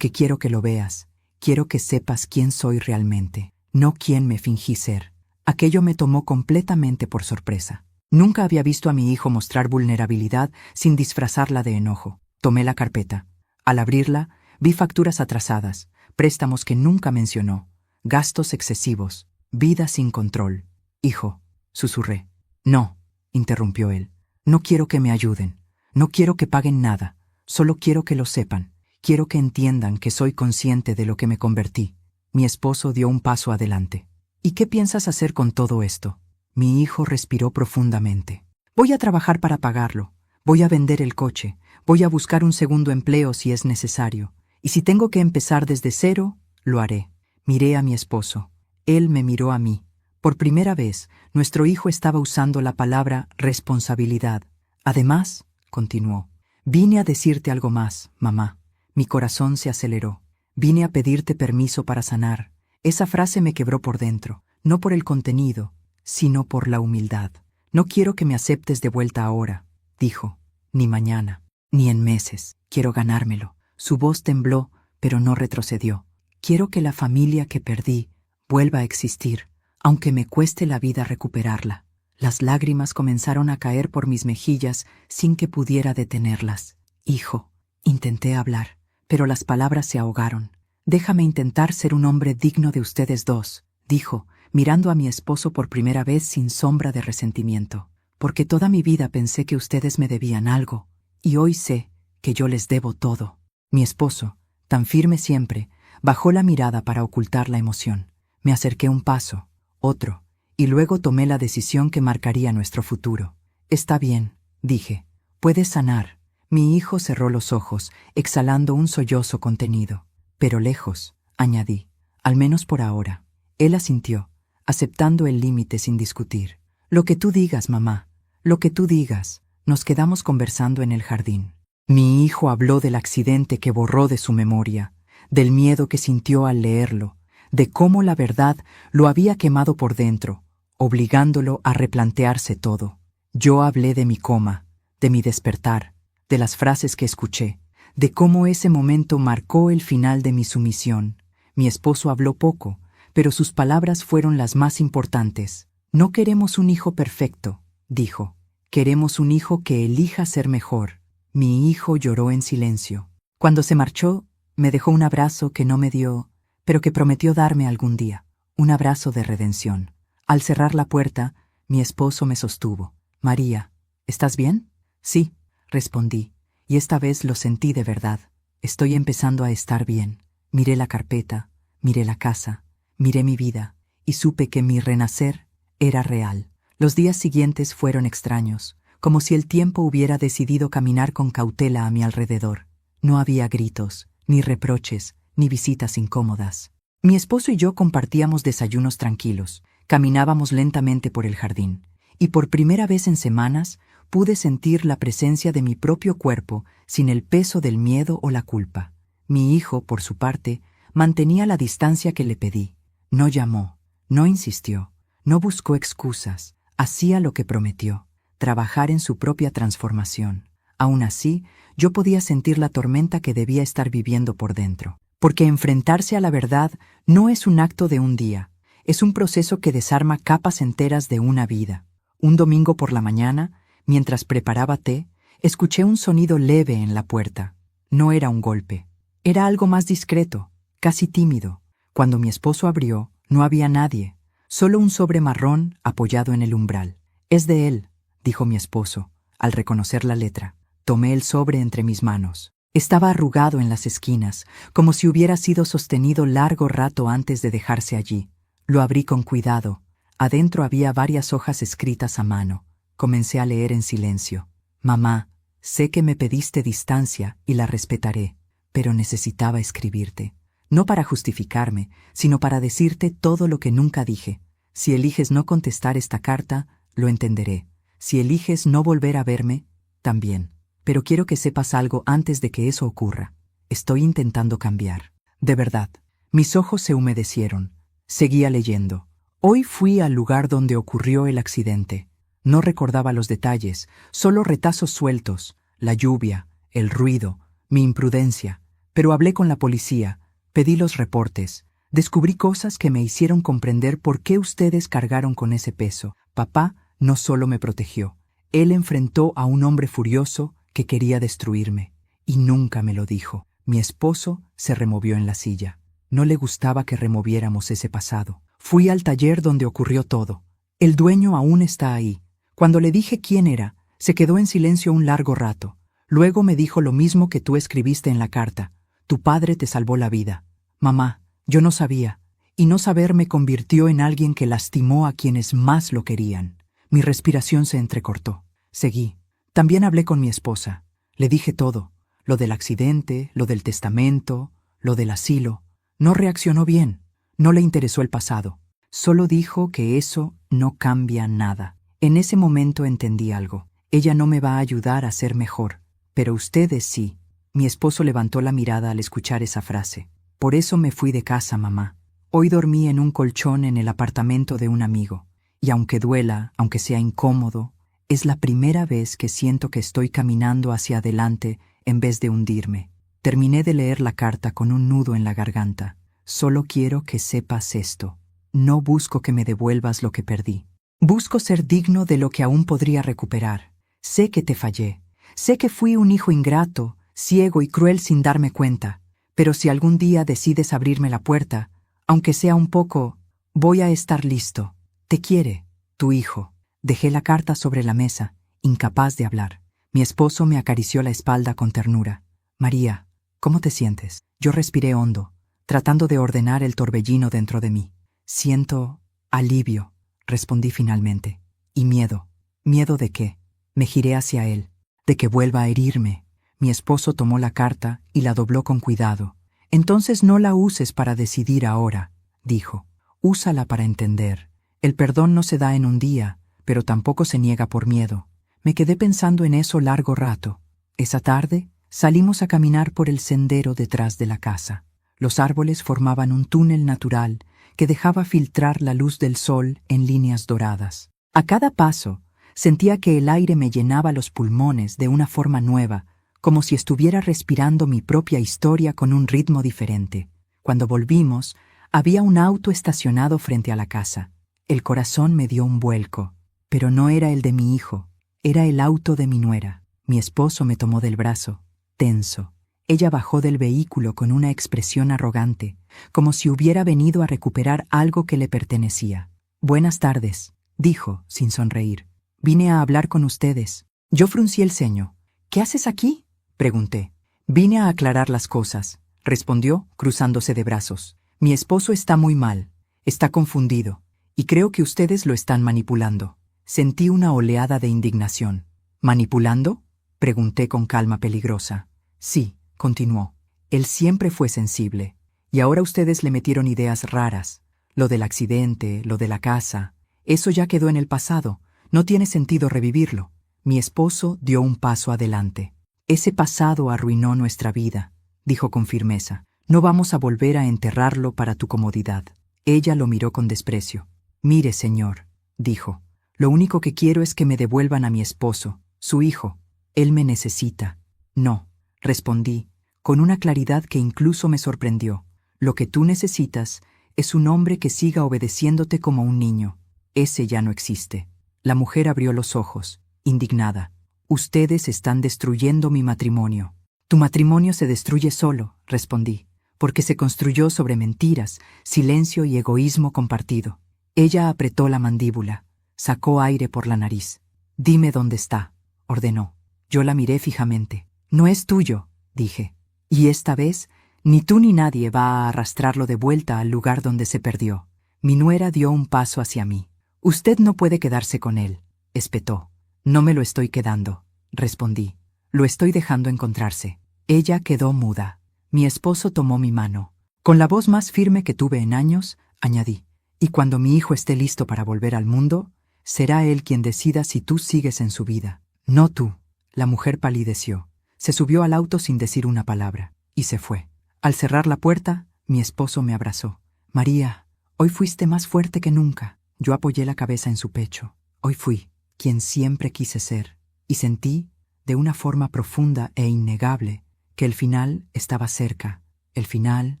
quiero que lo veas. Quiero que sepas quién soy realmente, no quién me fingí ser. Aquello me tomó completamente por sorpresa. Nunca había visto a mi hijo mostrar vulnerabilidad sin disfrazarla de enojo. Tomé la carpeta. Al abrirla, vi facturas atrasadas, préstamos que nunca mencionó, gastos excesivos, vida sin control. Hijo, susurré. No, interrumpió él. No quiero que me ayuden. No quiero que paguen nada. Solo quiero que lo sepan. Quiero que entiendan que soy consciente de lo que me convertí. Mi esposo dio un paso adelante. ¿Y qué piensas hacer con todo esto? Mi hijo respiró profundamente. Voy a trabajar para pagarlo. Voy a vender el coche. Voy a buscar un segundo empleo si es necesario. Y si tengo que empezar desde cero, lo haré. Miré a mi esposo. Él me miró a mí. Por primera vez, nuestro hijo estaba usando la palabra responsabilidad. Además, continuó, vine a decirte algo más, mamá. Mi corazón se aceleró. Vine a pedirte permiso para sanar. Esa frase me quebró por dentro, no por el contenido, sino por la humildad. No quiero que me aceptes de vuelta ahora, dijo, ni mañana, ni en meses. Quiero ganármelo. Su voz tembló, pero no retrocedió. Quiero que la familia que perdí vuelva a existir, aunque me cueste la vida recuperarla. Las lágrimas comenzaron a caer por mis mejillas sin que pudiera detenerlas. Hijo, intenté hablar, pero las palabras se ahogaron. Déjame intentar ser un hombre digno de ustedes dos, dijo, mirando a mi esposo por primera vez sin sombra de resentimiento. Porque toda mi vida pensé que ustedes me debían algo, y hoy sé que yo les debo todo. Mi esposo, tan firme siempre, bajó la mirada para ocultar la emoción. Me acerqué un paso, otro, y luego tomé la decisión que marcaría nuestro futuro. Está bien, dije. Puedes sanar. Mi hijo cerró los ojos, exhalando un sollozo contenido. Pero lejos, añadí, al menos por ahora. Él asintió, aceptando el límite sin discutir. Lo que tú digas, mamá, lo que tú digas. Nos quedamos conversando en el jardín. Mi hijo habló del accidente que borró de su memoria, del miedo que sintió al leerlo, de cómo la verdad lo había quemado por dentro, obligándolo a replantearse todo. Yo hablé de mi coma, de mi despertar, de las frases que escuché, de cómo ese momento marcó el final de mi sumisión. Mi esposo habló poco, pero sus palabras fueron las más importantes. No queremos un hijo perfecto, dijo. Queremos un hijo que elija ser mejor. Mi hijo lloró en silencio. Cuando se marchó, me dejó un abrazo que no me dio, pero que prometió darme algún día. Un abrazo de redención. Al cerrar la puerta, mi esposo me sostuvo. María, ¿estás bien? Sí, respondí, y esta vez lo sentí de verdad. Estoy empezando a estar bien. Miré la carpeta, miré la casa, miré mi vida, y supe que mi renacer era real. Los días siguientes fueron extraños, como si el tiempo hubiera decidido caminar con cautela a mi alrededor. No había gritos, ni reproches, ni visitas incómodas. Mi esposo y yo compartíamos desayunos tranquilos, caminábamos lentamente por el jardín, y por primera vez en semanas pude sentir la presencia de mi propio cuerpo sin el peso del miedo o la culpa. Mi hijo, por su parte, mantenía la distancia que le pedí. No llamó, no insistió, no buscó excusas, hacía lo que prometió, trabajar en su propia transformación. Aún así, yo podía sentir la tormenta que debía estar viviendo por dentro. Porque enfrentarse a la verdad no es un acto de un día, es un proceso que desarma capas enteras de una vida. Un domingo por la mañana, mientras preparaba té, escuché un sonido leve en la puerta. No era un golpe, era algo más discreto, casi tímido. Cuando mi esposo abrió, no había nadie, solo un sobre marrón apoyado en el umbral. Es de él, dijo mi esposo, al reconocer la letra. Tomé el sobre entre mis manos. Estaba arrugado en las esquinas, como si hubiera sido sostenido largo rato antes de dejarse allí. Lo abrí con cuidado. Adentro había varias hojas escritas a mano. Comencé a leer en silencio. Mamá, sé que me pediste distancia y la respetaré, pero necesitaba escribirte. No para justificarme, sino para decirte todo lo que nunca dije. Si eliges no contestar esta carta, lo entenderé. Si eliges no volver a verme, también. Pero quiero que sepas algo antes de que eso ocurra. Estoy intentando cambiar. De verdad. Mis ojos se humedecieron. Seguía leyendo. Hoy fui al lugar donde ocurrió el accidente. No recordaba los detalles, solo retazos sueltos, la lluvia, el ruido, mi imprudencia. Pero hablé con la policía, pedí los reportes, descubrí cosas que me hicieron comprender por qué ustedes cargaron con ese peso. Papá no solo me protegió, él enfrentó a un hombre furioso que quería destruirme, y nunca me lo dijo. Mi esposo se removió en la silla. No le gustaba que removiéramos ese pasado. Fui al taller donde ocurrió todo. El dueño aún está ahí. Cuando le dije quién era, se quedó en silencio un largo rato. Luego me dijo lo mismo que tú escribiste en la carta. Tu padre te salvó la vida. Mamá, yo no sabía, y no saber me convirtió en alguien que lastimó a quienes más lo querían. Mi respiración se entrecortó. Seguí. También hablé con mi esposa. Le dije todo. Lo del accidente, lo del testamento, lo del asilo. No reaccionó bien. No le interesó el pasado. Solo dijo que eso no cambia nada. En ese momento entendí algo. Ella no me va a ayudar a ser mejor, pero ustedes sí. Mi esposo levantó la mirada al escuchar esa frase. Por eso me fui de casa, mamá. Hoy dormí en un colchón en el apartamento de un amigo. Y aunque duela, aunque sea incómodo, es la primera vez que siento que estoy caminando hacia adelante en vez de hundirme. Terminé de leer la carta con un nudo en la garganta. Solo quiero que sepas esto. No busco que me devuelvas lo que perdí. Busco ser digno de lo que aún podría recuperar. Sé que te fallé. Sé que fui un hijo ingrato, ciego y cruel sin darme cuenta. Pero si algún día decides abrirme la puerta, aunque sea un poco, voy a estar listo. Te quiere, tu hijo. Dejé la carta sobre la mesa, incapaz de hablar. Mi esposo me acarició la espalda con ternura. María, ¿cómo te sientes? Yo respiré hondo, tratando de ordenar el torbellino dentro de mí. Siento alivio, respondí finalmente. Y miedo. ¿Miedo de qué? Me giré hacia él. De que vuelva a herirme. Mi esposo tomó la carta y la dobló con cuidado. Entonces no la uses para decidir ahora, dijo. Úsala para entender. El perdón no se da en un día, pero tampoco se niega por miedo. Me quedé pensando en eso largo rato. Esa tarde salimos a caminar por el sendero detrás de la casa. Los árboles formaban un túnel natural que dejaba filtrar la luz del sol en líneas doradas. A cada paso, sentía que el aire me llenaba los pulmones de una forma nueva, como si estuviera respirando mi propia historia con un ritmo diferente. Cuando volvimos, había un auto estacionado frente a la casa. El corazón me dio un vuelco, pero no era el de mi hijo, era el auto de mi nuera. Mi esposo me tomó del brazo, tenso. Ella bajó del vehículo con una expresión arrogante, como si hubiera venido a recuperar algo que le pertenecía. Buenas tardes, dijo, sin sonreír. Vine a hablar con ustedes. Yo fruncí el ceño. ¿Qué haces aquí?, pregunté. Vine a aclarar las cosas, respondió, cruzándose de brazos. Mi esposo está muy mal, está confundido, y creo que ustedes lo están manipulando. Sentí una oleada de indignación. ¿Manipulando?, pregunté con calma peligrosa. Sí, continuó. Él siempre fue sensible, y ahora ustedes le metieron ideas raras. Lo del accidente, lo de la casa. Eso ya quedó en el pasado. No tiene sentido revivirlo. Mi esposo dio un paso adelante. Ese pasado arruinó nuestra vida, dijo con firmeza. No vamos a volver a enterrarlo para tu comodidad. Ella lo miró con desprecio. Mire, señor, dijo. Lo único que quiero es que me devuelvan a mi esposo, su hijo. Él me necesita. No, respondí, con una claridad que incluso me sorprendió. Lo que tú necesitas es un hombre que siga obedeciéndote como un niño. Ese ya no existe. La mujer abrió los ojos, indignada. Ustedes están destruyendo mi matrimonio. Tu matrimonio se destruye solo, respondí, porque se construyó sobre mentiras, silencio y egoísmo compartido. Ella apretó la mandíbula, sacó aire por la nariz. Dime dónde está, ordenó. Yo la miré fijamente. No es tuyo, dije. Y esta vez, ni tú ni nadie va a arrastrarlo de vuelta al lugar donde se perdió. Mi nuera dio un paso hacia mí. Usted no puede quedarse con él, espetó. No me lo estoy quedando, respondí. Lo estoy dejando encontrarse. Ella quedó muda. Mi esposo tomó mi mano. Con la voz más firme que tuve en años, añadí. Y cuando mi hijo esté listo para volver al mundo, será él quien decida si tú sigues en su vida. No tú, La mujer palideció. Se subió al auto sin decir una palabra, y se fue. Al cerrar la puerta, mi esposo me abrazó. María, hoy fuiste más fuerte que nunca. Yo apoyé la cabeza en su pecho. Hoy fui quien siempre quise ser, y sentí, de una forma profunda e innegable, que el final estaba cerca, el final,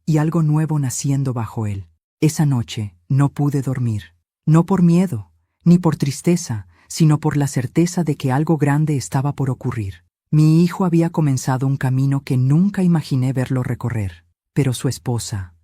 y algo nuevo naciendo bajo él. Esa noche no pude dormir, no por miedo, ni por tristeza, sino por la certeza de que algo grande estaba por ocurrir. Mi hijo había comenzado un camino que nunca imaginé verlo recorrer, pero su esposa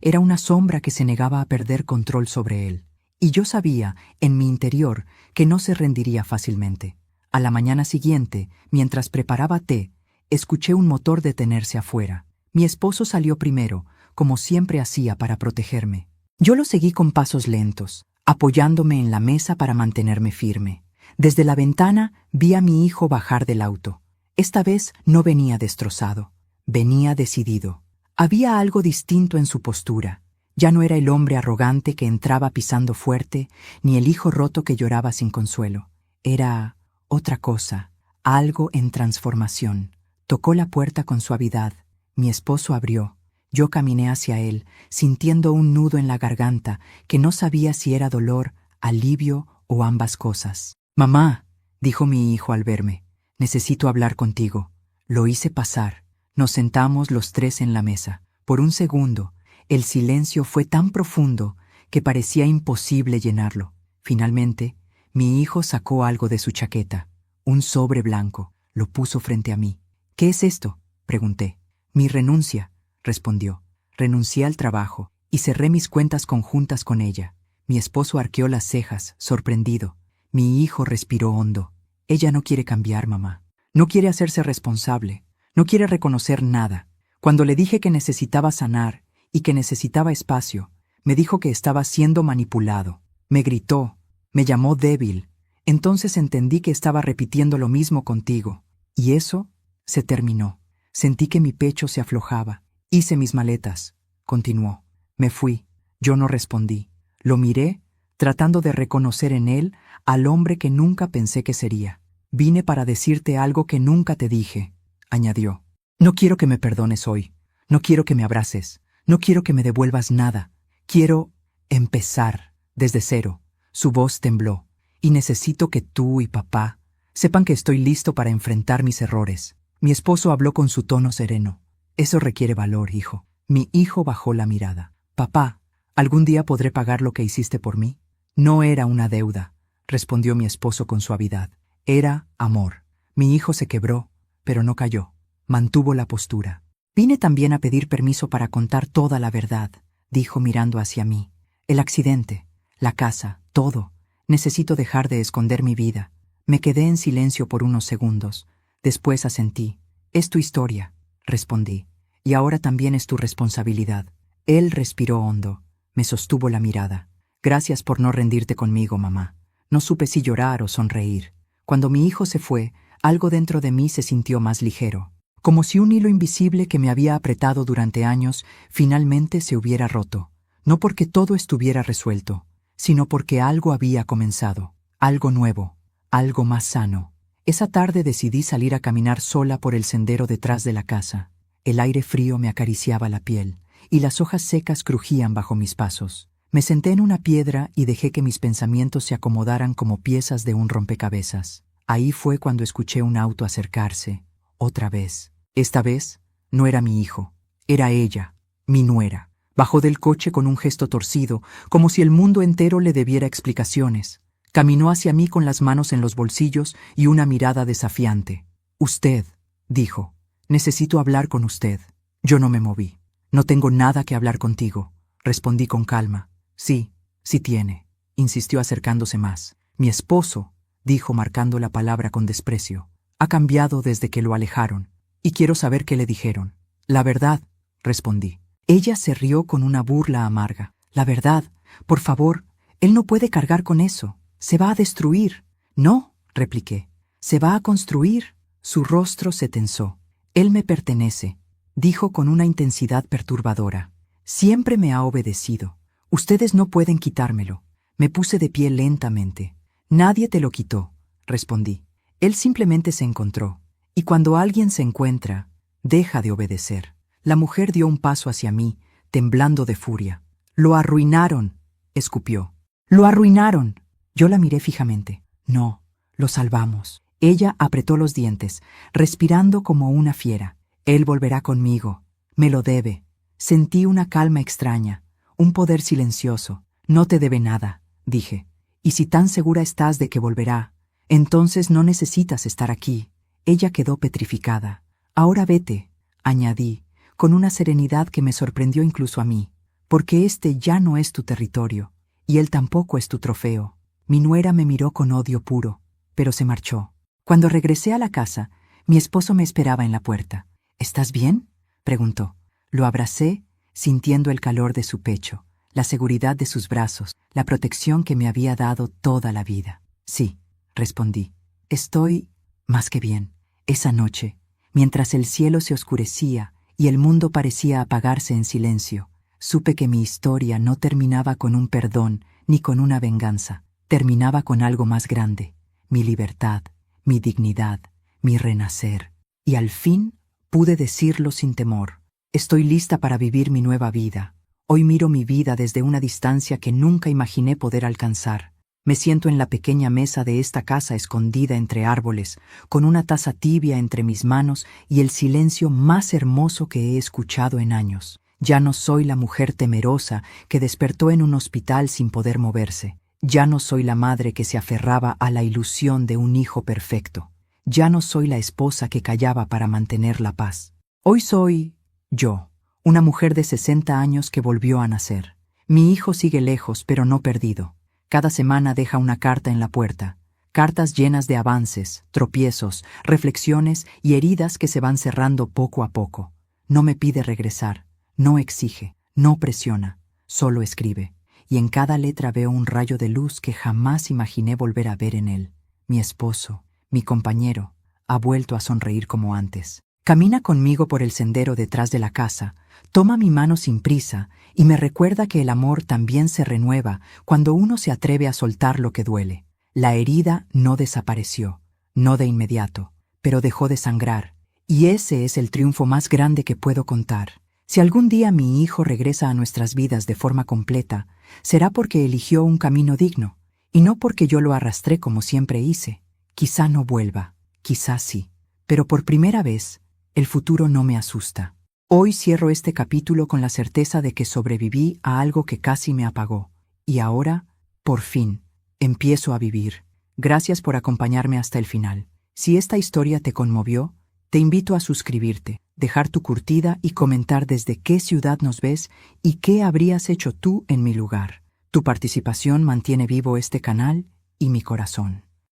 era una sombra que se negaba a perder control sobre él. Y yo sabía, en mi interior, que no se rendiría fácilmente. A la mañana siguiente, mientras preparaba té, escuché un motor detenerse afuera. Mi esposo salió primero, como siempre hacía para protegerme. Yo lo seguí con pasos lentos, apoyándome en la mesa para mantenerme firme. Desde la ventana vi a mi hijo bajar del auto. Esta vez no venía destrozado, venía decidido. Había algo distinto en su postura. Ya no era el hombre arrogante que entraba pisando fuerte, ni el hijo roto que lloraba sin consuelo. Era otra cosa, algo en transformación. Tocó la puerta con suavidad. Mi esposo abrió. Yo caminé hacia él, sintiendo un nudo en la garganta que no sabía si era dolor, alivio o ambas cosas. «Mamá», dijo mi hijo al verme, «necesito hablar contigo». Lo hice pasar. Nos sentamos los tres en la mesa. Por un segundo, el silencio fue tan profundo que parecía imposible llenarlo. Finalmente, mi hijo sacó algo de su chaqueta, un sobre blanco. Lo puso frente a mí. «¿Qué es esto?», pregunté. «Mi renuncia», respondió. «Renuncié al trabajo y cerré mis cuentas conjuntas con ella». Mi esposo arqueó las cejas, sorprendido. Mi hijo respiró hondo. «Ella no quiere cambiar, mamá. No quiere hacerse responsable. No quiere reconocer nada. Cuando le dije que necesitaba sanar y que necesitaba espacio, me dijo que estaba siendo manipulado. Me gritó, me llamó débil. Entonces entendí que estaba repitiendo lo mismo contigo. Y eso se terminó. Sentí que mi pecho se aflojaba. Hice mis maletas», continuó. «Me fui». Yo no respondí. Lo miré, tratando de reconocer en él al hombre que nunca pensé que sería. «Vine para decirte algo que nunca te dije», añadió. «No quiero que me perdones hoy. No quiero que me abraces. No quiero que me devuelvas nada. Quiero empezar desde cero». Su voz tembló. «Y necesito que tú y papá sepan que estoy listo para enfrentar mis errores». Mi esposo habló con su tono sereno. «Eso requiere valor, hijo». Mi hijo bajó la mirada. «Papá, ¿algún día podré pagar lo que hiciste por mí?» «No era una deuda», respondió mi esposo con suavidad. «Era amor». Mi hijo se quebró, pero no cayó. Mantuvo la postura. «Vine también a pedir permiso para contar toda la verdad», dijo mirando hacia mí. «El accidente, la casa, todo. Necesito dejar de esconder mi vida». Me quedé en silencio por unos segundos. Después asentí. «Es tu historia», respondí. «Y ahora también es tu responsabilidad». Él respiró hondo. Me sostuvo la mirada. «Gracias por no rendirte conmigo, mamá». No supe si llorar o sonreír. Cuando mi hijo se fue, algo dentro de mí se sintió más ligero. Como si un hilo invisible que me había apretado durante años finalmente se hubiera roto. No porque todo estuviera resuelto, sino porque algo había comenzado. Algo nuevo, algo más sano. Esa tarde decidí salir a caminar sola por el sendero detrás de la casa. El aire frío me acariciaba la piel, y las hojas secas crujían bajo mis pasos. Me senté en una piedra y dejé que mis pensamientos se acomodaran como piezas de un rompecabezas. Ahí fue cuando escuché un auto acercarse, otra vez. Esta vez no era mi hijo, era ella, mi nuera. Bajó del coche con un gesto torcido, como si el mundo entero le debiera explicaciones. Caminó hacia mí con las manos en los bolsillos y una mirada desafiante. «Usted», dijo, «necesito hablar con usted». Yo no me moví. «No tengo nada que hablar contigo», respondí con calma. «Sí, sí tiene», insistió acercándose más. «Mi esposo», dijo marcando la palabra con desprecio, «ha cambiado desde que lo alejaron, y quiero saber qué le dijeron». «La verdad», respondí. Ella se rió con una burla amarga. «La verdad, por favor, él no puede cargar con eso. Se va a destruir». «No», repliqué, «se va a construir». Su rostro se tensó. «Él me pertenece», dijo con una intensidad perturbadora. «Siempre me ha obedecido. Ustedes no pueden quitármelo». Me puse de pie lentamente. «Nadie te lo quitó», respondí. Él simplemente se encontró, y cuando alguien se encuentra, deja de obedecer. La mujer dio un paso hacia mí, temblando de furia. «Lo arruinaron», escupió. «Lo arruinaron». Yo la miré fijamente. «No, lo salvamos». Ella apretó los dientes, respirando como una fiera. «Él volverá conmigo. Me lo debe». Sentí una calma extraña, un poder silencioso. «No te debe nada», dije. «Y si tan segura estás de que volverá, entonces no necesitas estar aquí». Ella quedó petrificada. «Ahora vete», añadí, con una serenidad que me sorprendió incluso a mí, «porque este ya no es tu territorio, y él tampoco es tu trofeo». Mi nuera me miró con odio puro, pero se marchó. Cuando regresé a la casa, mi esposo me esperaba en la puerta. «¿Estás bien?», preguntó. Lo abracé, sintiendo el calor de su pecho, la seguridad de sus brazos, la protección que me había dado toda la vida. «Sí», respondí. «Estoy más que bien». Esa noche, mientras el cielo se oscurecía y el mundo parecía apagarse en silencio, supe que mi historia no terminaba con un perdón ni con una venganza. Terminaba con algo más grande, mi libertad, mi dignidad, mi renacer. Y al fin pude decirlo sin temor. Estoy lista para vivir mi nueva vida. Hoy miro mi vida desde una distancia que nunca imaginé poder alcanzar. Me siento en la pequeña mesa de esta casa escondida entre árboles, con una taza tibia entre mis manos y el silencio más hermoso que he escuchado en años. Ya no soy la mujer temerosa que despertó en un hospital sin poder moverse. Ya no soy la madre que se aferraba a la ilusión de un hijo perfecto. Ya no soy la esposa que callaba para mantener la paz. Hoy soy yo, una mujer de 60 años que volvió a nacer. Mi hijo sigue lejos, pero no perdido. Cada semana deja una carta en la puerta. Cartas llenas de avances, tropiezos, reflexiones y heridas que se van cerrando poco a poco. No me pide regresar, no exige, no presiona, solo escribe. Y en cada letra veo un rayo de luz que jamás imaginé volver a ver en él. Mi esposo, mi compañero, ha vuelto a sonreír como antes. Camina conmigo por el sendero detrás de la casa, toma mi mano sin prisa y me recuerda que el amor también se renueva cuando uno se atreve a soltar lo que duele. La herida no desapareció, no de inmediato, pero dejó de sangrar, y ese es el triunfo más grande que puedo contar. Si algún día mi hijo regresa a nuestras vidas de forma completa, será porque eligió un camino digno, y no porque yo lo arrastré como siempre hice. Quizá no vuelva, quizá sí, pero por primera vez, el futuro no me asusta. Hoy cierro este capítulo con la certeza de que sobreviví a algo que casi me apagó, y ahora, por fin, empiezo a vivir. Gracias por acompañarme hasta el final. Si esta historia te conmovió, te invito a suscribirte, dejar tu curtida y comentar desde qué ciudad nos ves y qué habrías hecho tú en mi lugar. Tu participación mantiene vivo este canal y mi corazón.